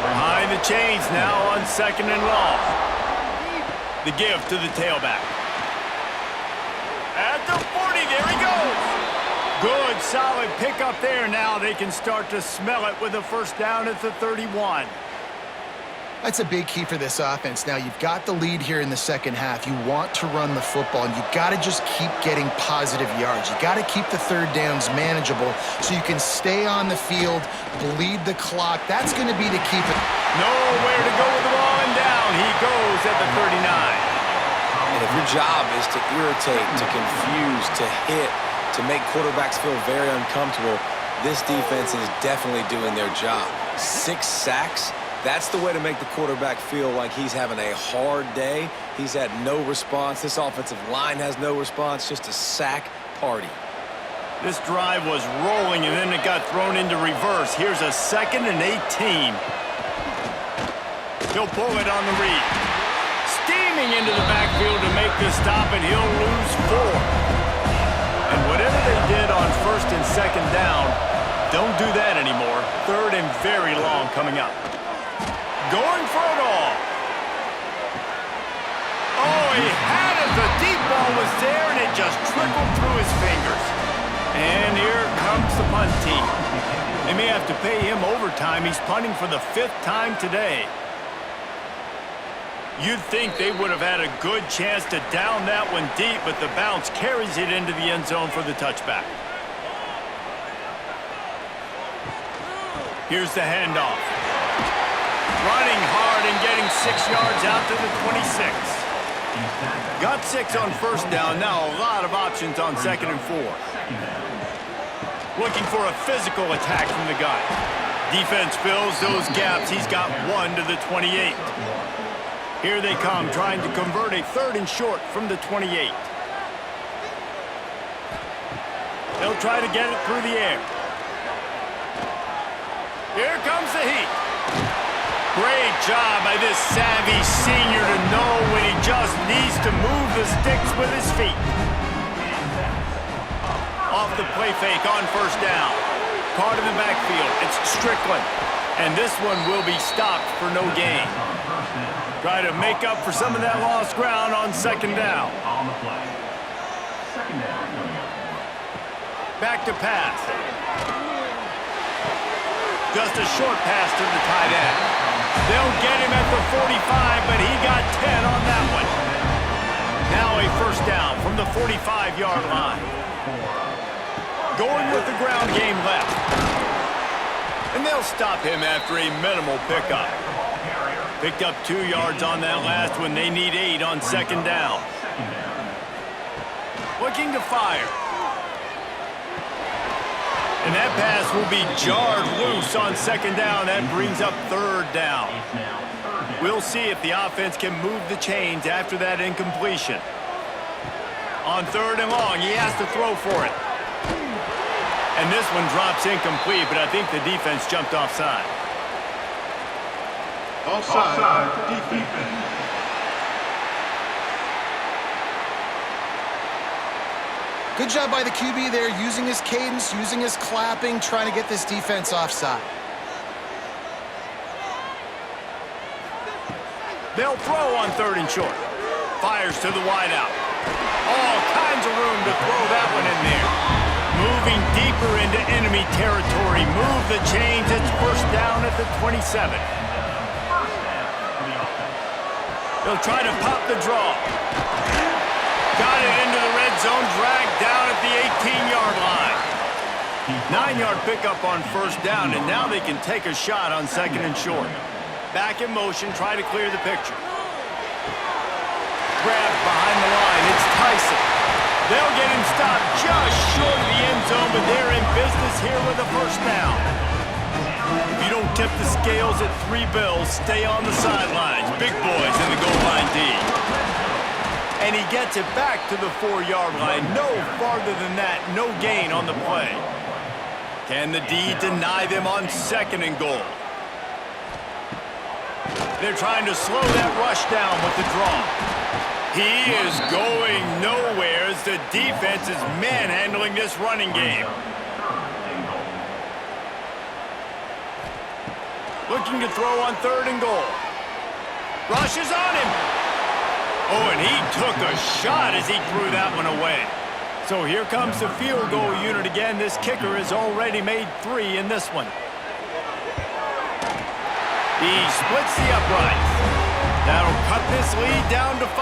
Behind the chains now on 2nd and long. The give to the tailback. At the 40, there he goes. Good, solid pickup there. Now they can start to smell it with a 1st down at the 31. That's a big key for this offense. Now, you've got the lead here in the 2nd half. You want to run the football, and you've got to just keep getting positive yards. You've got to keep the 3rd downs manageable so you can stay on the field, bleed the clock. That's going to be the key. Nowhere to go with the ball, and down he goes at the 39. And if your job is to irritate, to confuse, to hit, to make quarterbacks feel very uncomfortable, this defense is definitely doing their job. 6 sacks. That's the way to make the quarterback feel like he's having a hard day. He's had no response. This offensive line has no response, just a sack party. This drive was rolling, and then it got thrown into reverse. Here's a 2nd and 18. He'll pull it on the read. Steaming into the backfield to make the stop, and he'll lose 4. And whatever they did on 1st and 2nd down, don't do that anymore. 3rd and very long coming up. Going for it all. Oh, he had it. The deep ball was there, and it just trickled through his fingers. And here comes the punt team. They may have to pay him overtime. He's punting for the 5th time today. You'd think they would have had a good chance to down that one deep, but the bounce carries it into the end zone for the touchback. Here's the handoff. Running hard and getting 6 yards out to the 26. Got 6 on first down. Now a lot of options on 2nd and 4. Looking for a physical attack from the guy. Defense fills those gaps. He's got 1 to the 28. Here they come, trying to convert a 3rd and short from the 28. They'll try to get it through the air. Here comes the heat. Great job by this savvy senior to know when he just needs to move the sticks with his feet. Off the play fake on first down. Caught in the backfield. It's Strickland. And this one will be stopped for no gain. Try to make up for some of that lost ground on 2nd down. Back to pass. Just a short pass to the tight end. They'll get him at the 45, but he got 10 on that one. Now a first down from the 45-yard line. Going with the ground game left. And they'll stop him after a minimal pickup. Picked up 2 yards on that last one. They need 8 on 2nd down. Looking to fire. And that pass will be jarred loose on 2nd down. That brings up 3rd down. We'll see if the offense can move the chains after that incompletion. On 3rd and long, he has to throw for it. And this one drops incomplete, but I think the defense jumped offside. Offside, defense. Good job by the QB there, using his cadence, using his clapping, trying to get this defense offside. They'll throw on 3rd and short. Fires to the wideout. All kinds of room to throw that one in there. Moving deeper into enemy territory. Move the chains. It's first down at the 27. They'll try to pop the draw. Got it into the red zone, dragged down at the 18-yard line. 9-yard pickup on first down, and now they can take a shot on 2nd and short. Back in motion, try to clear the picture. Grabbed behind the line, it's Tyson. They'll get him stopped just short of the end zone, but they're in business here with a first down. If you don't tip the scales at 3 bills, stay on the sidelines. Big boys in the goal line D. And he gets it back to the 4-yard line. No farther than that, no gain on the play. Can the D deny them on 2nd and goal? They're trying to slow that rush down with the draw. He is going nowhere as the defense is manhandling this running game. Looking to throw on 3rd and goal. Rushes on him. Oh, and he took a shot as he threw that one away. So here comes the field goal unit again. This kicker has already made 3 in this one. He splits the uprights. That'll cut this lead down to 5.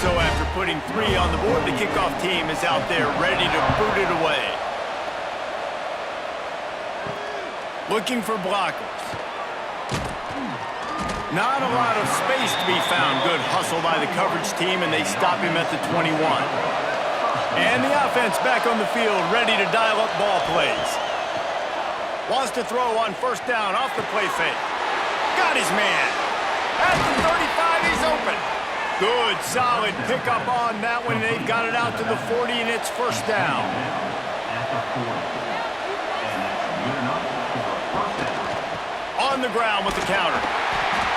So after putting 3 on the board, the kickoff team is out there ready to boot it away. Looking for blockers. Not a lot of space to be found. Good hustle by the coverage team, and they stop him at the 21. And the offense back on the field, ready to dial up ball plays. Wants to throw on first down off the play fake. Got his man. At the 35, he's open. Good, solid pickup on that one. They've got it out to the 40, and it's first down. On the ground with the counter.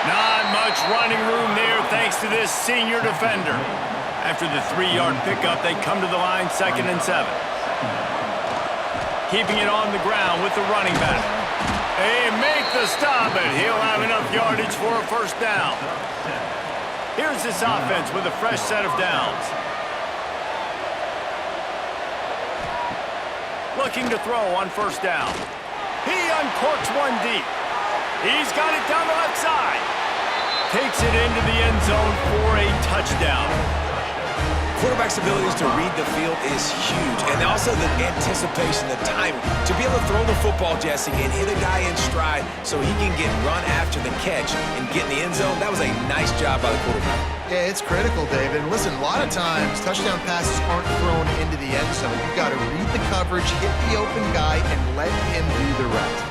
Not much running room there thanks to this senior defender. After the 3-yard pickup, they come to the line 2nd and 7. Keeping it on the ground with the running back. They make the stop, but he'll have enough yardage for a first down. Here's this offense with a fresh set of downs. Looking to throw on first down. He uncorks one deep. He's got it down the left side. takes it into the end zone for a touchdown. Quarterback's abilities to read the field is huge, and also the anticipation, the timing. To be able to throw the football, Jesse, and hit a guy in stride so he can get run after the catch and get in the end zone, that was a nice job by the quarterback. Yeah, it's critical, David. And listen, a lot of times, touchdown passes aren't thrown into the end zone. You've got to read the coverage, hit the open guy, and let him do the rest.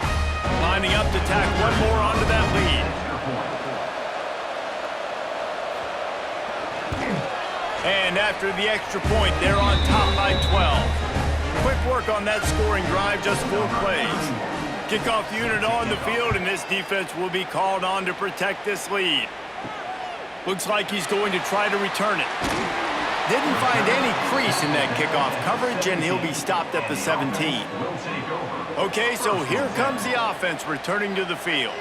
Lining up to tack one more onto that lead. And after the extra point, they're on top by 12. Quick work on that scoring drive, just 4 plays. Kickoff unit on the field, and this defense will be called on to protect this lead. Looks like he's going to try to return it. Didn't find any crease in that kickoff coverage, and he'll be stopped at the 17. Okay, so here comes the offense returning to the field.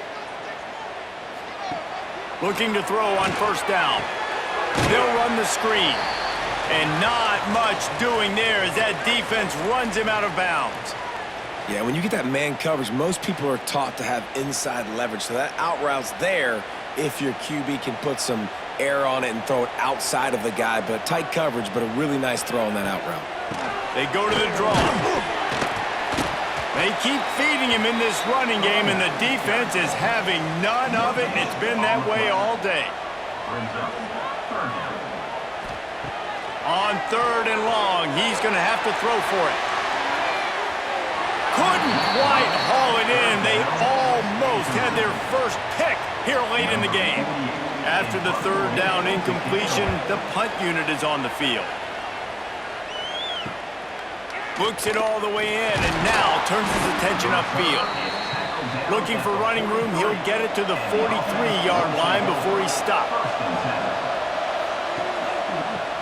Looking to throw on first down. They'll run the screen. And not much doing there as that defense runs him out of bounds. Yeah, when you get that man coverage, most people are taught to have inside leverage. So that out route's there if your QB can put some air on it and throw it outside of the guy. But tight coverage, but a really nice throw on that out route. They go to the draw. They keep feeding him in this running game, and the defense is having none of it, and it's been that way all day. On 3rd and long, he's going to have to throw for it. Couldn't quite haul it in. They almost had their first pick here late in the game. After the 3rd down incompletion, the punt unit is on the field. Books it all the way in, and now turns his attention upfield. Looking for running room, he'll get it to the 43-yard line before he's stopped.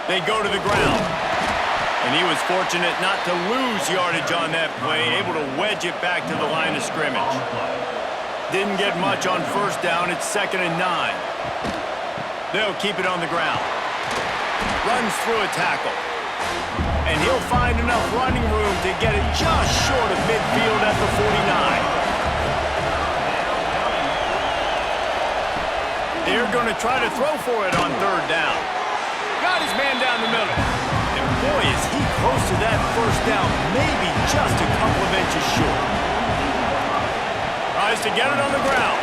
They go to the ground. And he was fortunate not to lose yardage on that play, able to wedge it back to the line of scrimmage. Didn't get much on first down. It's 2nd and 9. They'll keep it on the ground. Runs through a tackle. And he'll find enough running room to get it just short of midfield at the 49. They're going to try to throw for it on 3rd down. Got his man down the middle. And boy, is he close to that first down, maybe just a couple of inches short. Tries to get it on the ground.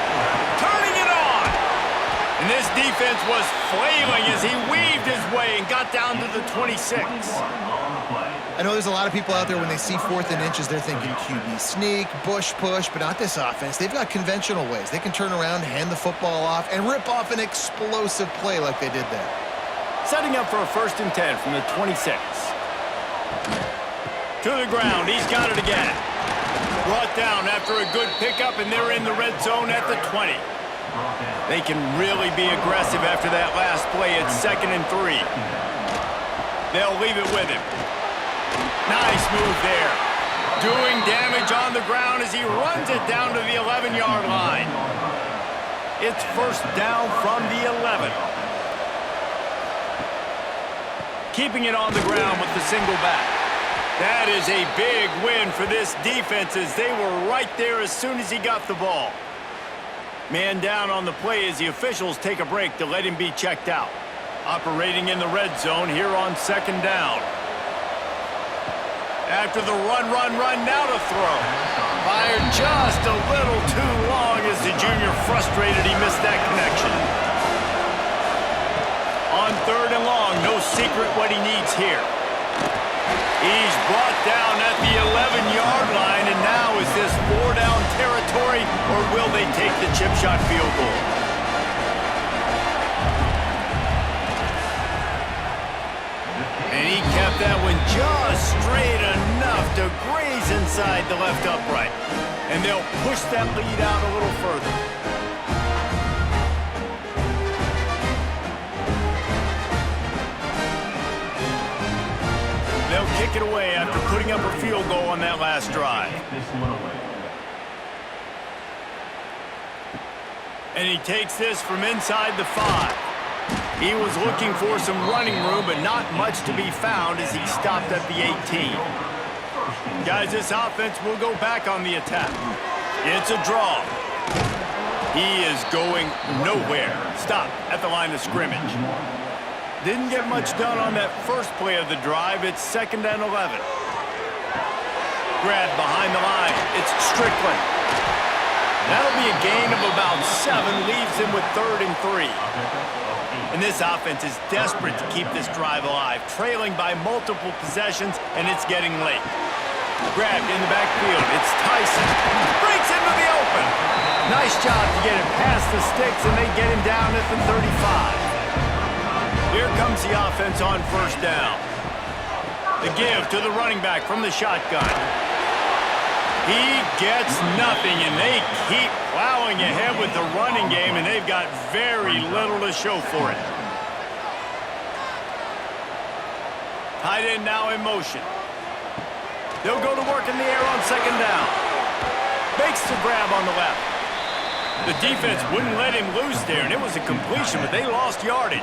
Turning it on. And this defense was flailing as he weaved his way and got down to the 26. I know there's a lot of people out there when they see 4th and inches, they're thinking QB sneak, bush push, but not this offense. They've got conventional ways. They can turn around, hand the football off, and rip off an explosive play like they did there. Setting up for a 1st and 10 from the 26. To the ground, he's got it again. Brought down after a good pickup, and they're in the red zone at the 20. They can really be aggressive after that last play. It's 2nd and 3. They'll leave it with him. Nice move there. Doing damage on the ground as he runs it down to the 11-yard line. It's 1st down from the 11. Keeping it on the ground with the single back. That is a big win for this defense as they were right there as soon as he got the ball. Man down on the play as the officials take a break to let him be checked out. Operating in the red zone here on 2nd down. After the run, now to throw. Fired just a little too long as the junior frustrated he missed that connection. On 3rd and long, no secret what he needs here. He's brought down at the 11-yard line, and now is this 4-down territory, or will they take the chip shot field goal? And he kept that one just straight enough to graze inside the left upright. And they'll push that lead out a little further. They'll kick it away after putting up a field goal on that last drive. And he takes this from inside the 5. He was looking for some running room, but not much to be found as he stopped at the 18. Guys, this offense will go back on the attack. It's a draw. He is going nowhere. Stop at the line of scrimmage. Didn't get much done on that first play of the drive. It's 2nd and 11. Grab behind the line. It's Strickland. That'll be a gain of about 7. Leaves him with 3rd and 3. And this offense is desperate to keep this drive alive. Trailing by multiple possessions, and it's getting late. Grabbed in the backfield. It's Tyson. Breaks into the open. Nice job to get it past the sticks, and they get him down at the 35. Here comes the offense on 1st down. The give to the running back from the shotgun. He gets nothing, and they keep plowing ahead with the running game, and they've got very little to show for it. Tight end now in motion. They'll go to work in the air on 2nd down. Makes the grab on the left. The defense wouldn't let him loose there, and it was a completion, but they lost yardage.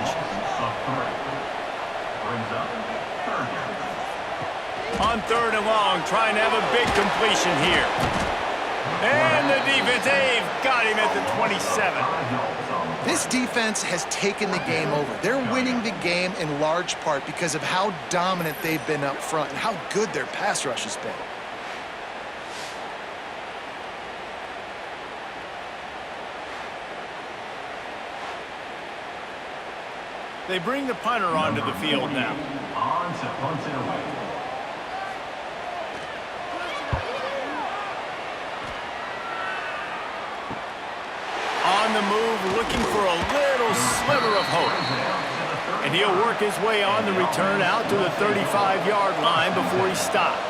On 3rd and long, trying to have a big completion here. And the defense, they've got him at the 27. This defense has taken the game over. They're winning the game in large part because of how dominant they've been up front and how good their pass rush has been. They bring the punter onto the field now. On to punt it away. On the move, looking for a little sliver of hope. And he'll work his way on the return out to the 35-yard line before he stopped.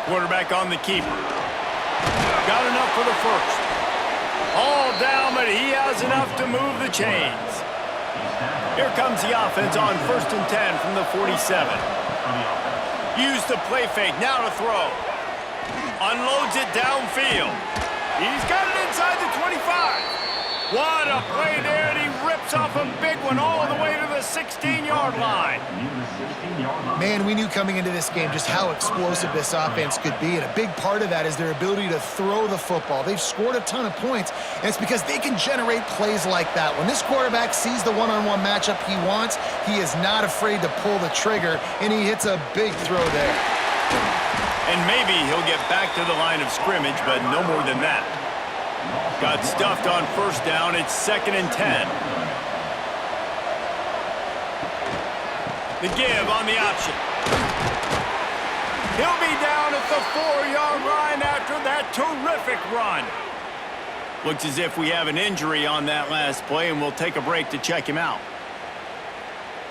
Quarterback on the keeper. Got enough for the first. All down, but he has enough to move the chains. Here comes the offense on 1st and 10 from the 47. Use the play fake, now to throw. Unloads it downfield. He's got it inside the 25. What a play there, and he rips off a big one all the way to the 16-yard line. Man, we knew coming into this game just how explosive this offense could be, and a big part of that is their ability to throw the football. They've scored a ton of points, and it's because they can generate plays like that. When this quarterback sees the one-on-one matchup he wants, he is not afraid to pull the trigger, and he hits a big throw there. And maybe he'll get back to the line of scrimmage, but no more than that. Got stuffed on 1st down. It's 2nd and 10. The give on the option. He'll be down at the 4-yard line after that terrific run. Looks as if we have an injury on that last play, and we'll take a break to check him out.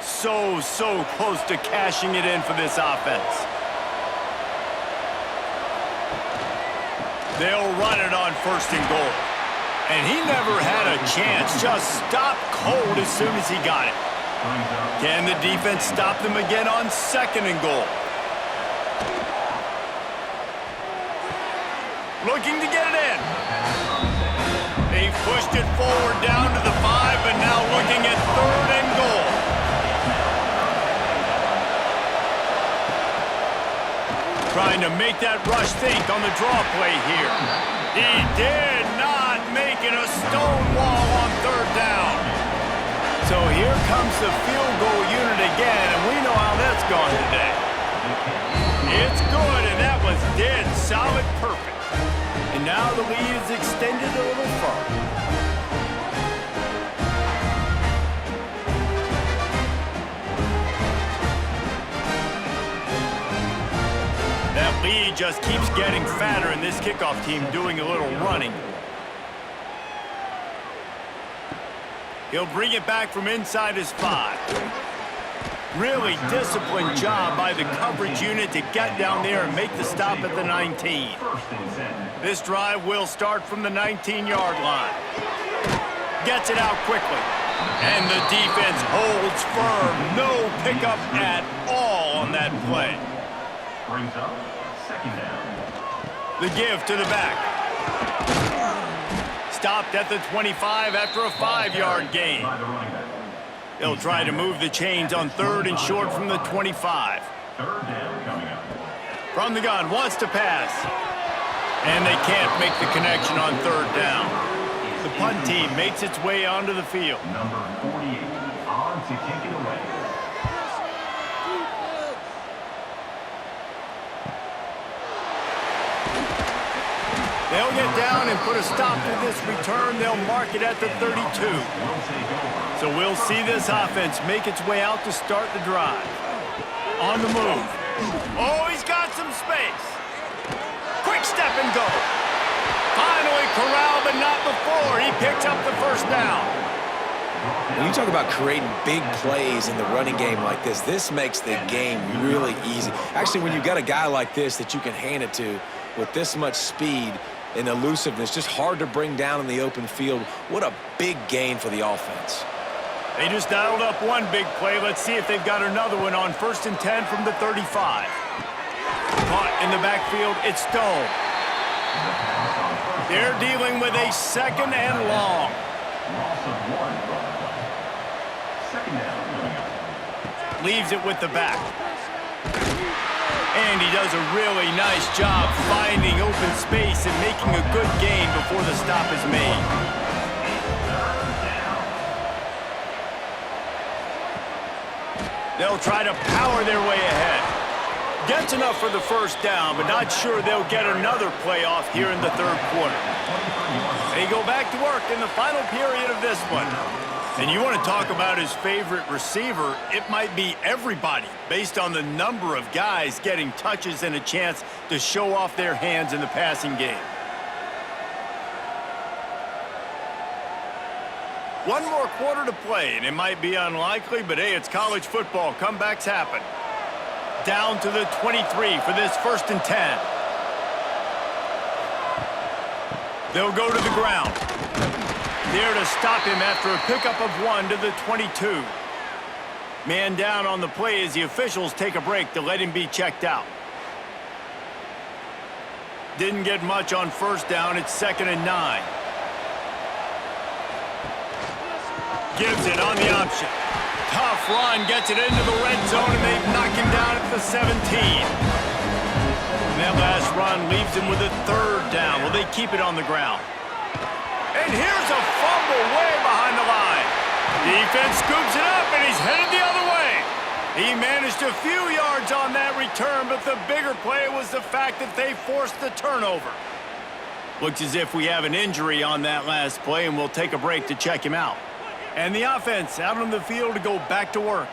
So close to cashing it in for this offense. They'll run it on 1st and goal. And he never had a chance. Just stopped cold as soon as he got it. Can the defense stop them again on 2nd and goal? Looking to get it in. They pushed it forward down to the 5, but now looking at 3rd and goal. Trying to make that rush think on the draw play here. He did not make it a stone wall on 3rd down. So here comes the field goal unit again, and we know how that's gone today. It's good, and that was dead solid perfect. And now the lead is extended a little further. That lead just keeps getting fatter, and this kickoff team doing a little running. He'll bring it back from inside his 5. Really disciplined job by the coverage unit to get down there and make the stop at the 19. This drive will start from the 19-yard line. Gets it out quickly. And the defense holds firm. No pickup at all on that play. Brings up 2nd down. The give to the back. Stopped at the 25 after a 5-yard gain. They'll try to move the chains on 3rd and short from the 25. 3rd down coming up. From the gun, wants to pass. And they can't make the connection on third down. The punt team makes its way onto the field. Number 48 on to kick it away. They'll get down and put a stop to this return. They'll mark it at the 32. So we'll see this offense make its way out to start the drive. On the move. Oh, he's got some space. Quick step and go. Finally corralled, but not before. He picks up the first down. When you talk about creating big plays in the running game like this makes the game really easy. Actually, when you've got a guy like this that you can hand it to with this much speed and elusiveness, just hard to bring down in the open field, what a big gain for the offense. They just dialed up one big play. Let's see if they've got another one on 1st and 10 from the 35. Caught in the backfield, it's Stone. They're dealing with a 2nd and long. Loss of 1. 2nd down. Leaves it with the back. And he does a really nice job finding open space and making a good gain before the stop is made. They'll try to power their way ahead. Gets enough for the first down, but not sure they'll get another play off here in the 3rd quarter. They go back to work in the final period of this one. And you want to talk about his favorite receiver, it might be everybody based on the number of guys getting touches and a chance to show off their hands in the passing game. One more quarter to play, and it might be unlikely, but hey, it's college football. Comebacks happen. Down to the 23 for this 1st and 10. They'll go to the ground. There to stop him after a pickup of 1 to the 22. Man down on the play as the officials take a break to let him be checked out. Didn't get much on 1st down. It's 2nd and 9. Gives it on the option. Tough run, gets it into the red zone, and they knock him down at the 17. And that last run leaves him with a 3rd down. Will they keep it on the ground? And here's a fumble way behind the line. Defense scoops it up, and he's headed the other way. He managed a few yards on that return, but the bigger play was the fact that they forced the turnover. Looks as if we have an injury on that last play, and we'll take a break to check him out. And the offense out on the field to go back to work.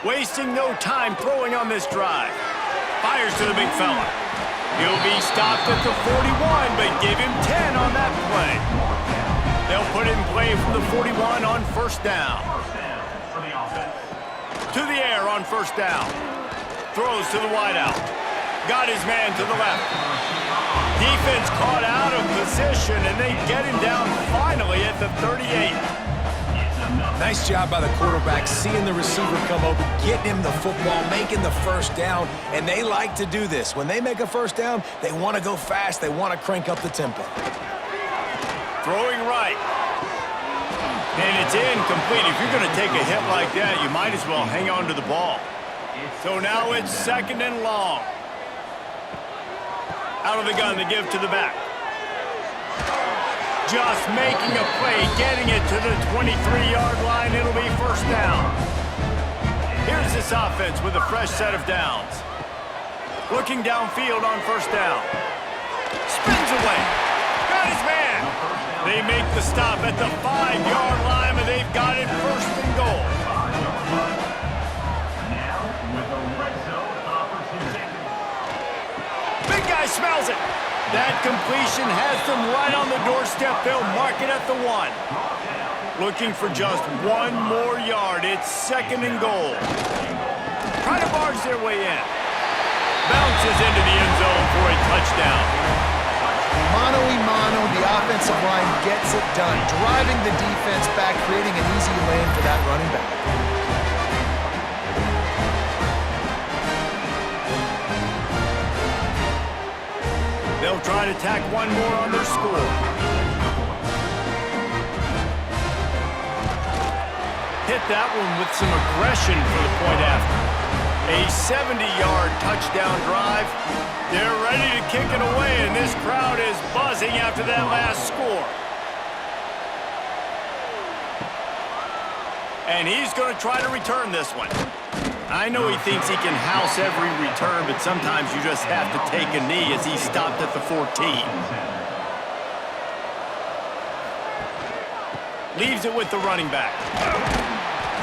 Wasting no time throwing on this drive. Fires to the big fella. He'll be stopped at the 41, but give him 10 on that play. They'll put in play from the 41 on 1st down. For the offense. To the air on 1st down. Throws to the wideout. Got his man to the left. Defense caught out of position, and they get him down finally at the 38. Nice job by the quarterback, seeing the receiver come open, getting him the football, making the 1st down, and they like to do this. When they make a 1st down, they want to go fast. They want to crank up the tempo. Throwing right. And it's incomplete. If you're going to take a hit like that, you might as well hang on to the ball. So now it's 2nd and long. Out of the gun, they give to the back. Just making a play, getting it to the 23-yard line. It'll be 1st down. Here's this offense with a fresh set of downs. Looking downfield on 1st down. Spins away. Got his man. They make the stop at the 5-yard line, but they've got it 1st and goal. Now with a red zone opportunity. Big guy smells it. That completion has them right on the doorstep. They'll mark it at the 1. Looking for just 1 more yard. It's 2nd and goal. Trying to barge their way in. Bounces into the end zone for a touchdown. Mano a mano, the offensive line gets it done, driving the defense back, creating an easy lane for that running back. They'll try to tack 1 more on their score. Hit that one with some aggression for the point after. A 70-yard touchdown drive. They're ready to kick it away, and this crowd is buzzing after that last score. And he's going to try to return this one. I know he thinks he can house every return, but sometimes you just have to take a knee as he stopped at the 14. Leaves it with the running back.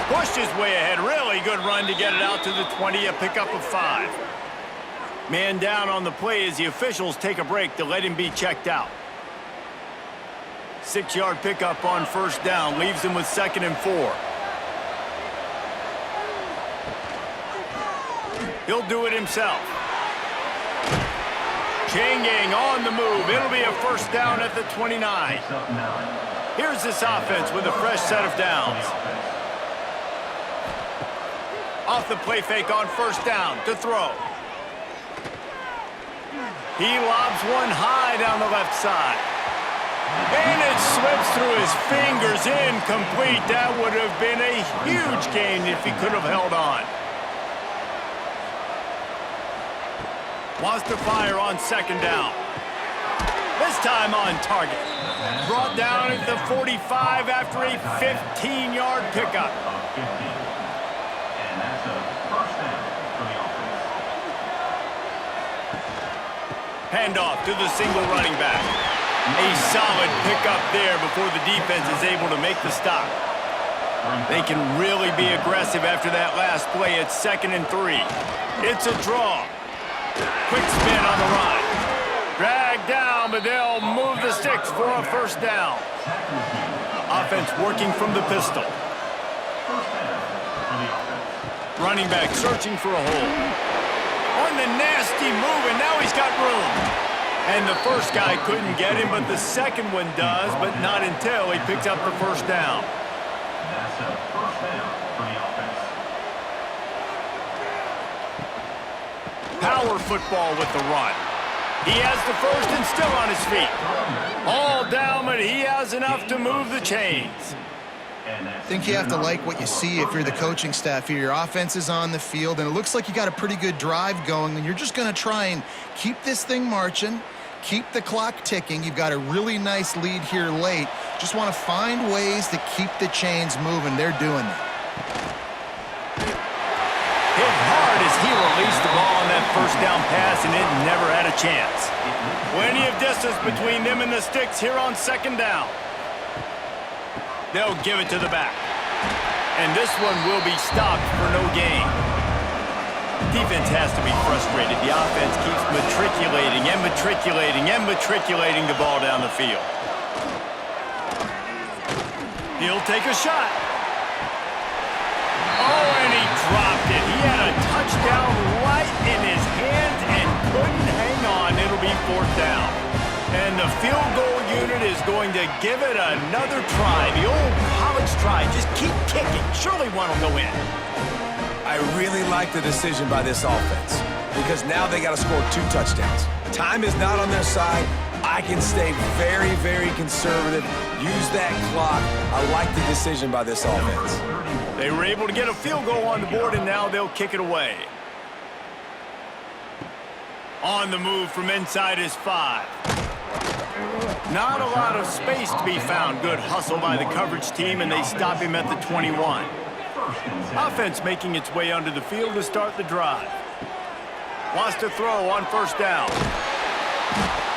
Pushed his way ahead. Really good run to get it out to the 20, a pickup of 5. Man down on the play as the officials take a break to let him be checked out. 6-yard pickup on first down. Leaves him with 2nd and 4. He'll do it himself. Chain gang on the move. It'll be a first down at the 29. Here's this offense with a fresh set of downs. Off the play fake on first down to throw. He lobs one high down the left side. And it slips through his fingers, incomplete. That would have been a huge gain if he could have held on. Wants to fire on 2nd down. This time on target. Brought down at the 45 after a 15-yard pickup. And that's a first down for the offense. Handoff to the single running back. A solid pickup there before the defense is able to make the stop. They can really be aggressive after that last play. It's 2nd and 3. It's a draw. Quick spin on the run. Dragged down, but they'll move the sticks for a first down. Offense working from the pistol. Running back searching for a hole. On the nasty move, and now he's got room. And the first guy couldn't get him, but the second one does, but not until he picks up the first down. That's a first down for the offense. Power football with the run. He has the first and still on his feet. All down, but he has enough to move the chains. I think you have to like what you see if you're the coaching staff here. Your offense is on the field, and it looks like you got a pretty good drive going, and you're just going to try and keep this thing marching, keep the clock ticking. You've got a really nice lead here late. Just want to find ways to keep the chains moving. They're doing that. Hit hard as he released the ball on that first down pass, and it never had a chance. Plenty of distance between them and the sticks here on 2nd down. They'll give it to the back. And this one will be stopped for no gain. Defense has to be frustrated. The offense keeps matriculating and matriculating and matriculating the ball down the field. He'll take a shot. Oh, and he dropped it. He had a touchdown right in his hands and couldn't hang on. It'll be 4th down. And the field goal unit is going to give it another try. The old college try. Just keep kicking. Surely one will go in. I really like the decision by this offense because now they got to score 2 touchdowns. Time is not on their side. I can stay very, very conservative. Use that clock. I like the decision by this offense. They were able to get a field goal on the board, and now they'll kick it away. On the move from inside is 5. Not a lot of space to be found. Good hustle by the coverage team, and they stop him at the 21. Offense making its way onto the field to start the drive. Wants to throw on first down.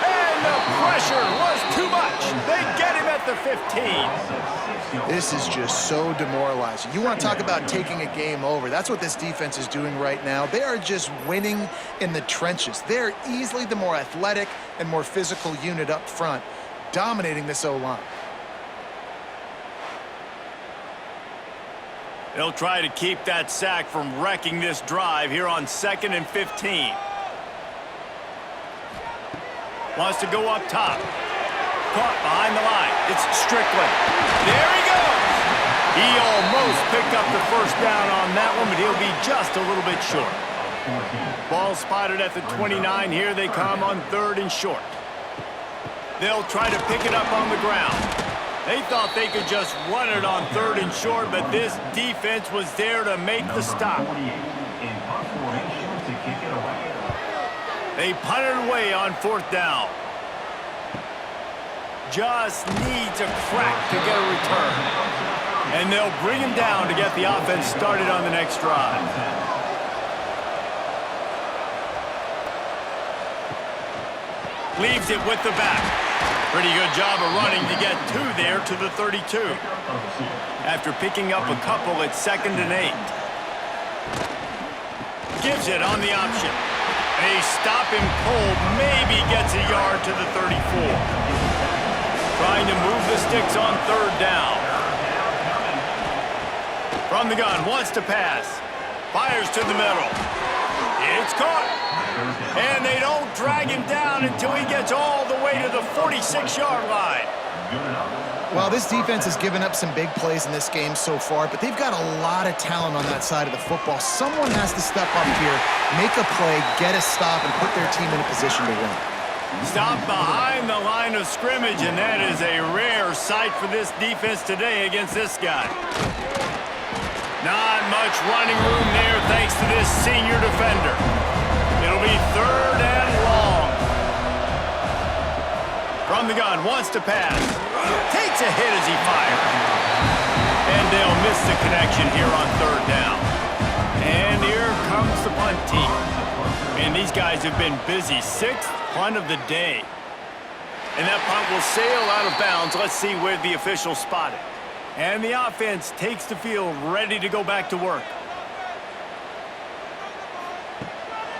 And the pressure was too much. They get him at the 15. This is just so demoralizing. You want to talk about taking a game over. That's what this defense is doing right now. They are just winning in the trenches. They're easily the more athletic and more physical unit up front, dominating this O-line. They'll try to keep that sack from wrecking this drive here on 2nd and 15. Wants to go up top. Caught behind the line. It's Strickland. There he goes. He almost picked up the first down on that one, but he'll be just a little bit short. Ball spotted at the 29. Here they come on 3rd and short. They'll try to pick it up on the ground. They thought they could just run it on 3rd and short, but this defense was there to make the stop. formation to kick it away. They punt it away on 4th down. Just needs a crack to get a return. And they'll bring him down to get the offense started on the next drive. Leaves it with the back. Pretty good job of running to get 2 there to the 32. After picking up a couple, it's 2nd and 8. Gives it on the option. They stop him cold, maybe gets a yard to the 34. Trying to move the sticks on 3rd down. From the gun, wants to pass. Fires to the middle. It's caught. And they don't drag him down until he gets all the way to the 46-yard line. Well, this defense has given up some big plays in this game so far, but they've got a lot of talent on that side of the football. Someone has to step up here, make a play, get a stop, and put their team in a position to win. Stop behind the line of scrimmage, and that is a rare sight for this defense today against this guy. Not much running room there thanks to this senior defender. It'll be 3rd and long. From the gun, wants to pass. Takes a hit as he fires. And they'll miss the connection here on 3rd down. And here comes the punt team. And these guys have been busy. 6th punt of the day. And that punt will sail out of bounds. Let's see where the official spot it. And the offense takes the field ready to go back to work.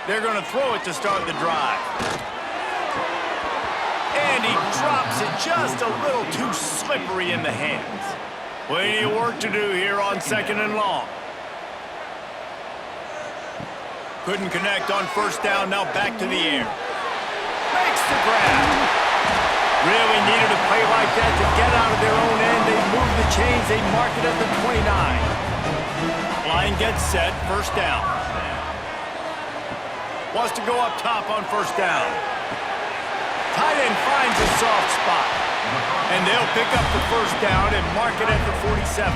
They're going to throw it to start the drive. And he drops it just a little too slippery in the hands. Plenty of work to do here on 2nd and long. Couldn't connect on 1st down, now back to the air. Makes the grab. Really needed a play like that to get out of their own end. They move the chains, they mark it at the 29. Line gets set, 1st down. Wants to go up top on 1st down. Tight end finds a soft spot. And they'll pick up the 1st down and mark it at the 47.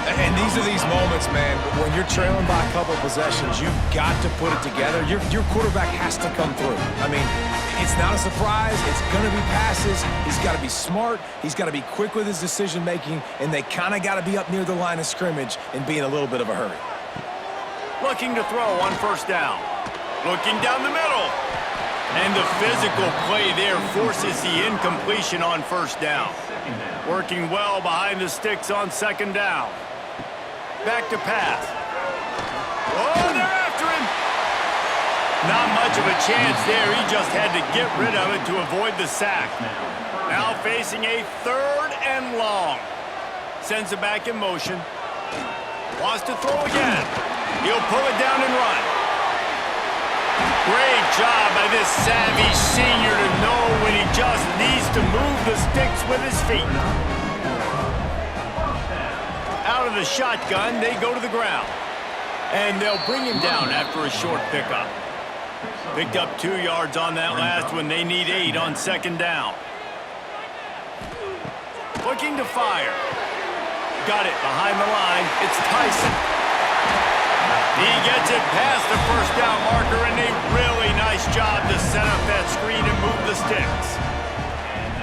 And these are these moments, man, when you're trailing by a couple possessions, you've got to put it together. Your quarterback has to come through. I mean, it's not a surprise. It's going to be passes. He's got to be smart. He's got to be quick with his decision-making, and they kind of got to be up near the line of scrimmage and be in a little bit of a hurry. Looking to throw on 1st down. Looking down the middle. And the physical play there forces the incompletion on 1st down. Working well behind the sticks on 2nd down. Back to pass. Oh, they're after him. Not much of a chance there. He just had to get rid of it to avoid the sack. Now facing a 3rd and long. Sends it back in motion. Wants to throw again. He'll pull it down and run. Great job by this savvy senior to know when he just needs to move the sticks with his feet. Out of the shotgun, they go to the ground. And they'll bring him down after a short pickup. Picked up 2 yards on that last one. They need 8 on 2nd down. Looking to fire. Got it behind the line. It's Tyson. He gets it past the 1st down marker, and a really nice job to set up that screen and move the sticks. And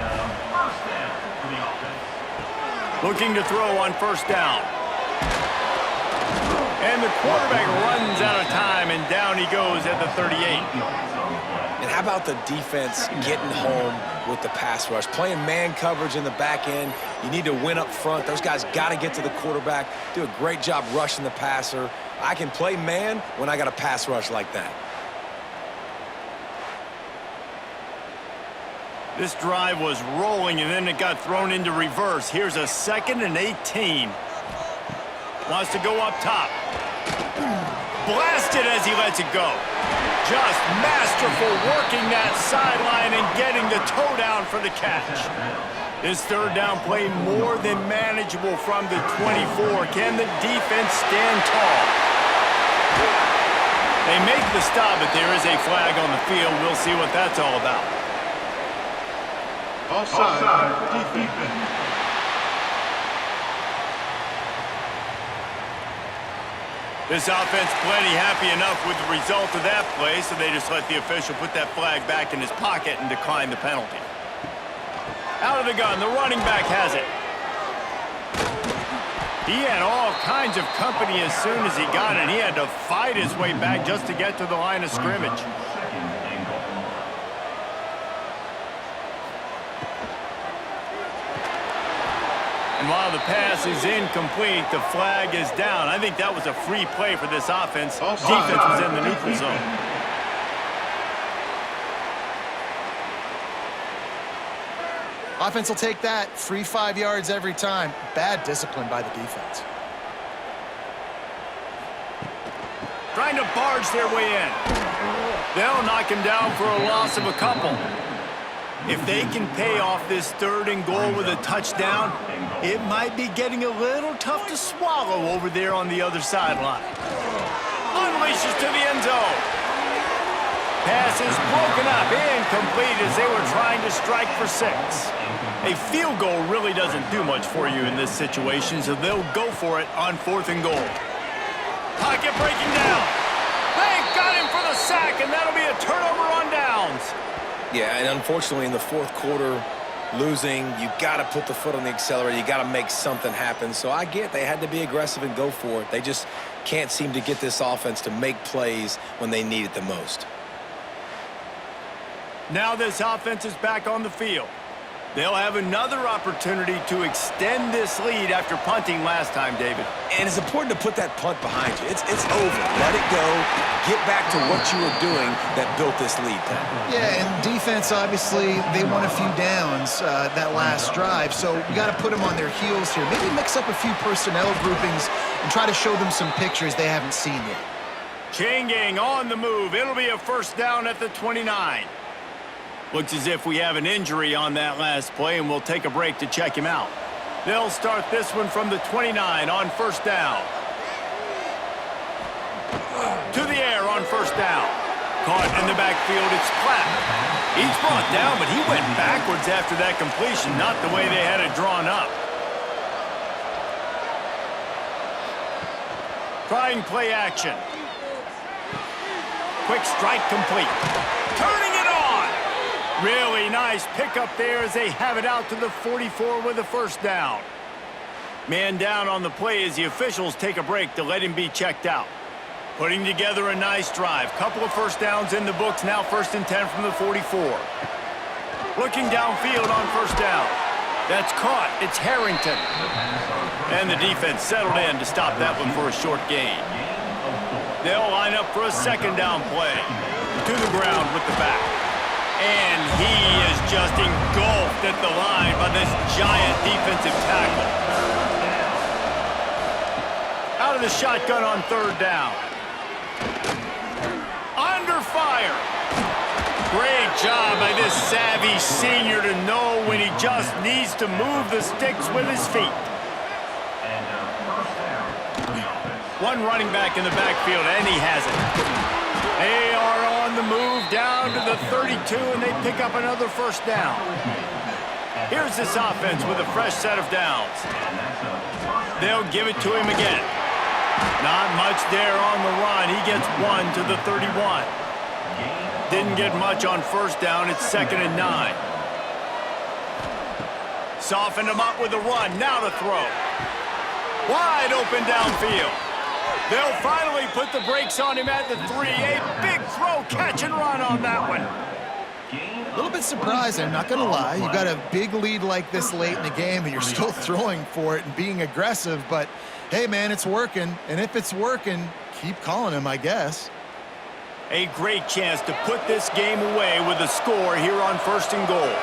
1st down for the offense. Looking to throw on 1st down. And the quarterback runs out of time, and down he goes at the 38. And how about the defense getting home with the pass rush? Playing man coverage in the back end. You need to win up front. Those guys got to get to the quarterback. Do a great job rushing the passer. I can play man when I got a pass rush like that. This drive was rolling, and then it got thrown into reverse. Here's a 2nd and 18. Wants to go up top. Blasted as he lets it go. Just masterful working that sideline and getting the toe down for the catch. This 3rd down play more than manageable from the 24. Can the defense stand tall? They make the stop, but there is a flag on the field. We'll see what that's all about. Offside, defense. This offense plenty happy enough with the result of that play, so they just let the official put that flag back in his pocket and decline the penalty. Out of the gun, the running back has it. He had all kinds of company as soon as he got it. He had to fight his way back just to get to the line of scrimmage. And while the pass is incomplete, the flag is down. I think that was a free play for this offense. Defense was in the neutral zone. Offense will take that. Free 5 yards every time. Bad discipline by the defense. Trying to barge their way in. They'll knock him down for a loss of a couple. If they can pay off this 3rd and goal with a touchdown, it might be getting a little tough to swallow over there on the other sideline. Unleashes to the end zone. Pass is broken up, incomplete as they were trying to strike for 6. A field goal really doesn't do much for you in this situation, so they'll go for it on 4th and goal. Pocket breaking down. They got him for the sack, and that'll be a turnover on downs. Yeah, and unfortunately in the 4th quarter, losing, you got to put the foot on the accelerator. You got to make something happen. So I get they had to be aggressive and go for it. They just can't seem to get this offense to make plays when they need it the most. Now this offense is back on the field. They'll have another opportunity to extend this lead after punting last time, David. And it's important to put that punt behind you. It's over. Let it go. Get back to what you were doing that built this lead, Pat. Yeah, and defense, obviously, they won a few downs that last drive, so you got to put them on their heels here. Maybe mix up a few personnel groupings and try to show them some pictures they haven't seen yet. Chain gang on the move. It'll be a 1st down at the 29. Looks as if we have an injury on that last play, and we'll take a break to check him out. They'll start this one from the 29 on 1st down. To the air on 1st down. Caught in the backfield, it's Platt. He's brought down, but he went backwards after that completion, not the way they had it drawn up. Trying play action. Quick strike complete. Turning it on. Really nice pickup there as they have it out to the 44 with a 1st down. Man down on the play as the officials take a break to let him be checked out. Putting together a nice drive. Couple of 1st downs in the books, now 1st and 10 from the 44. Looking downfield on 1st down. That's caught. It's Harrington. And the defense settled in to stop that one for a short gain. They'll line up for a 2nd down play. To the ground with the back. And he is just engulfed at the line by this giant defensive tackle. Out of the shotgun on 3rd down. Under fire. Great job by this savvy senior to know when he just needs to move the sticks with his feet. One running back in the backfield, and he has it. They are on the move down to the 32, and they pick up another 1st down. Here's this offense with a fresh set of downs. They'll give it to him again. Not much there on the run. He gets 1 to the 31. Didn't get much on 1st down. It's 2nd and 9. Softened him up with a run. Now to throw. Wide open downfield. They'll finally put the brakes on him at the 3. A big throw, catch and run on that one. A little bit surprising, I'm not going to lie. You got a big lead like this late in the game, and you're still throwing for it and being aggressive. But, hey, man, it's working. And if it's working, keep calling him, I guess. A great chance to put this game away with a score here on 1st and goal.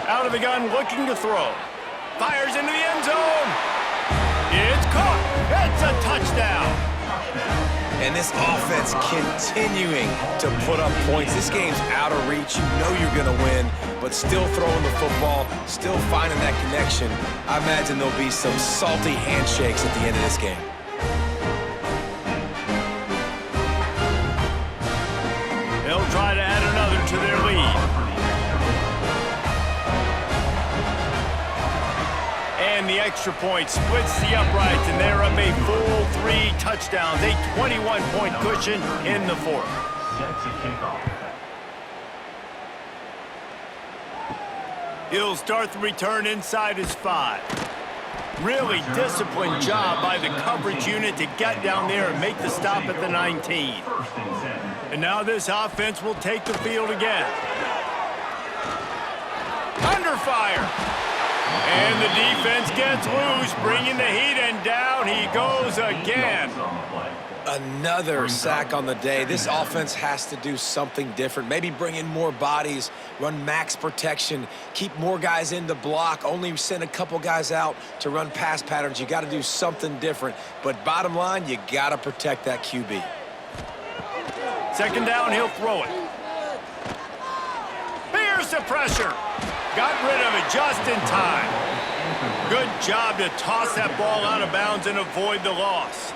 Out of the gun, looking to throw. Fires into the end zone. It's caught. That's a touchdown. And this offense continuing to put up points. This game's out of reach. You know you're going to win, but still throwing the football, still finding that connection. I imagine there'll be some salty handshakes at the end of this game. They'll try to add another to their lead. And the extra point, splits the uprights, and they're up a full 3 touchdowns, a 21-point cushion in the fourth. Set to kick off. He'll start the return inside his 5. Really disciplined job by the coverage unit to get down there and make the stop at the 19. First and 10. And now this offense will take the field again. Under fire. And the defense gets loose, bringing the heat, and down he goes again. Another sack on the day. This offense has to do something different. Maybe bring in more bodies, run max protection, keep more guys in the block, only send a couple guys out to run pass patterns. You got to do something different. But bottom line, you got to protect that QB. Second down, he'll throw it. Here's the pressure. Got rid of it just in time. Good job to toss that ball out of bounds and avoid the loss.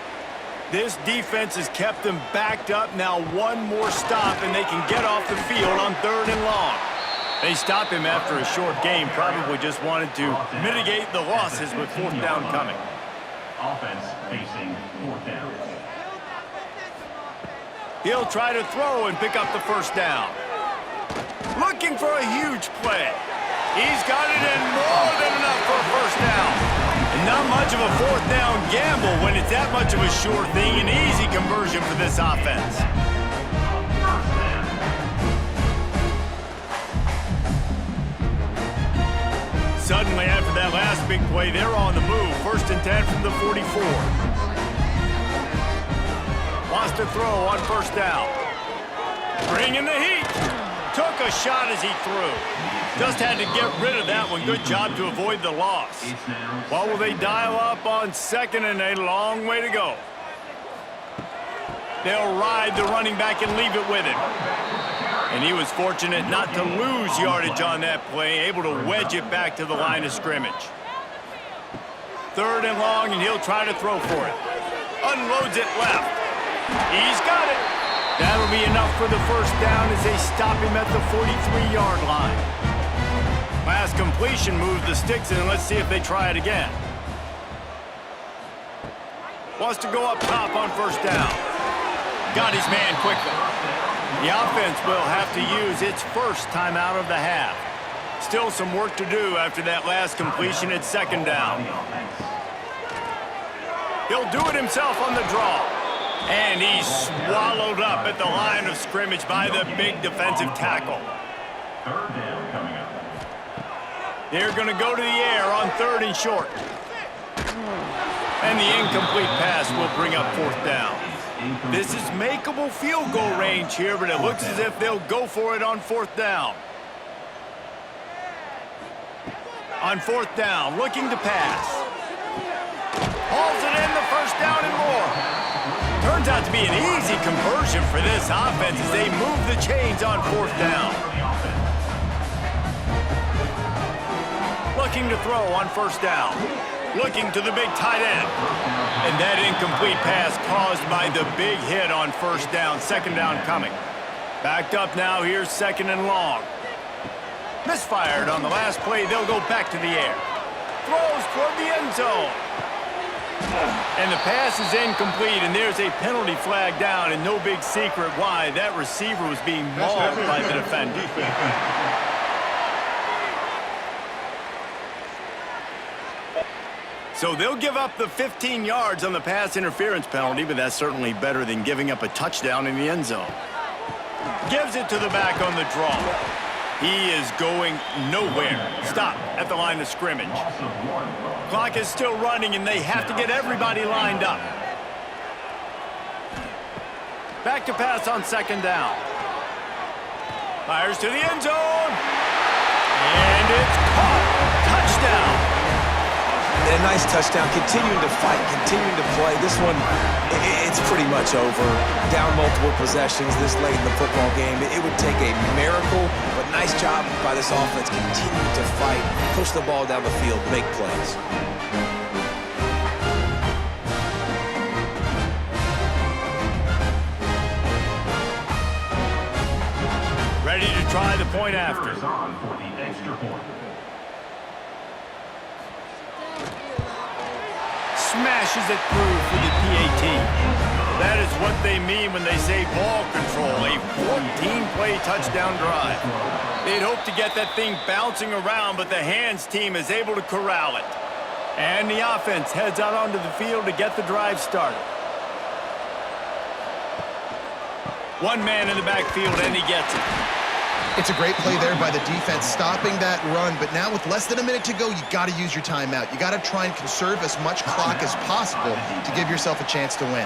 This defense has kept them backed up. Now one more stop, and they can get off the field on 3rd and long. They stop him after a short game. Probably just wanted to mitigate the losses with 4th down coming. Offense facing 4th down. He'll try to throw and pick up the 1st down. Looking for a huge play. He's got it in more than enough for a 1st down. And not much of a 4th down gamble when it's that much of a sure thing. An easy conversion for this offense. Suddenly, after that last big play, they're on the move. 1st and 10 from the 44. Wants to throw on 1st down. Bringing the heat. Took a shot as he threw. Just had to get rid of that one. Good job to avoid the loss. What will they dial up on 2nd and a long way to go? They'll ride the running back and leave it with him. And he was fortunate not to lose yardage on that play, able to wedge it back to the line of scrimmage. 3rd and long, and he'll try to throw for it. Unloads it left. He's got it. That'll be enough for the 1st down as they stop him at the 43-yard line. Last completion moves the sticks in, and let's see if they try it again. Wants to go up top on 1st down. Got his man quickly. The offense will have to use its 1st timeout of the half. Still some work to do after that last completion at 2nd down. He'll do it himself on the draw. And he's swallowed up at the line of scrimmage by the big defensive tackle. 3rd down coming up. They're going to go to the air on 3rd and short. And the incomplete pass will bring up 4th down. This is makeable field goal range here, but it looks as if they'll go for it on 4th down. On 4th down, looking to pass. Hauls it in, the 1st down and more. Turns out to be an easy conversion for this offense as they move the chains on 4th down. Looking to throw on 1st down. Looking to the big tight end. And that incomplete pass caused by the big hit on 1st down. 2nd down coming. Backed up now, here's 2nd and long. Misfired on the last play, they'll go back to the air. Throws toward the end zone. And the pass is incomplete, and there's a penalty flag down, and no big secret why. That receiver was being mauled by the defender. So they'll give up the 15 yards on the pass interference penalty, but that's certainly better than giving up a touchdown in the end zone. Gives it to the back on the draw. He is going nowhere. Stop at the line of scrimmage. Clock is still running, and they have to get everybody lined up. Back to pass on 2nd down. Fires to the end zone. And it's caught. Touchdown. And a nice touchdown, continuing to fight, continuing to play. This one, it's pretty much over. Down multiple possessions this late in the football game. It would take a miracle, but nice job by this offense. Continue to fight, push the ball down the field, make plays. Ready to try the point after. On for the extra point. smashes it through for the PAT. That is what they mean when they say ball control, a 14-play touchdown drive. They'd hope to get that thing bouncing around, but the hands team is able to corral it. And the offense heads out onto the field to get the drive started. One man in the backfield, and he gets it. It's a great play there by the defense, stopping that run. But now with less than a minute to go, you got to use your timeout. You got to try and conserve as much clock as possible to give yourself a chance to win.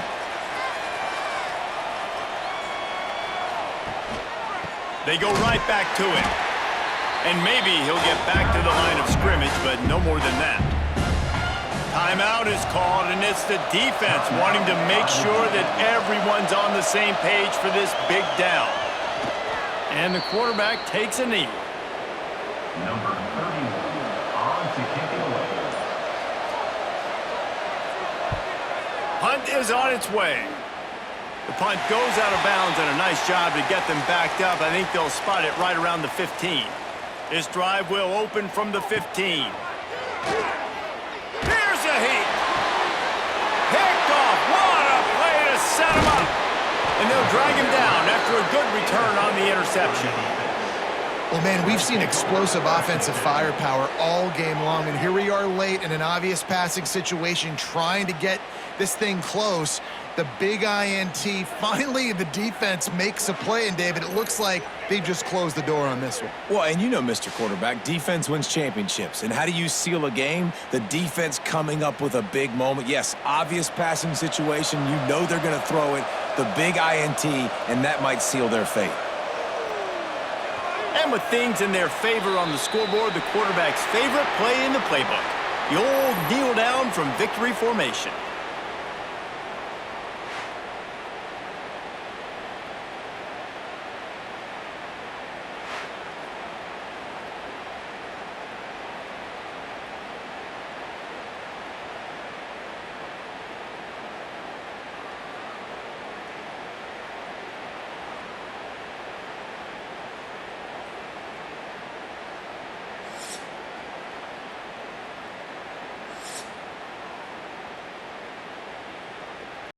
They go right back to him. And maybe he'll get back to the line of scrimmage, but no more than that. Timeout is called, and it's the defense wanting to make sure that everyone's on the same page for this big down. And the quarterback takes a knee. Number 31 on to kick it away. Punt is on its way. The punt goes out of bounds, and a nice job to get them backed up. I think they'll spot it right around the 15. This drive will open from the 15. Here's a heat. Picked off. What a play to set him up. And they'll drag him down after a good return on the interception. Well, man, we've seen explosive offensive firepower all game long, and here we are late in an obvious passing situation trying to get this thing close. The big INT, finally the defense makes a play, and David, it looks like they've just closed the door on this one. Well, and you know, Mr. Quarterback, defense wins championships. And how do you seal a game? The defense coming up with a big moment. Yes, obvious passing situation. You know they're going to throw it. The big INT, and that might seal their fate. And with things in their favor on the scoreboard, the quarterback's favorite play in the playbook. The old kneel down from victory formation.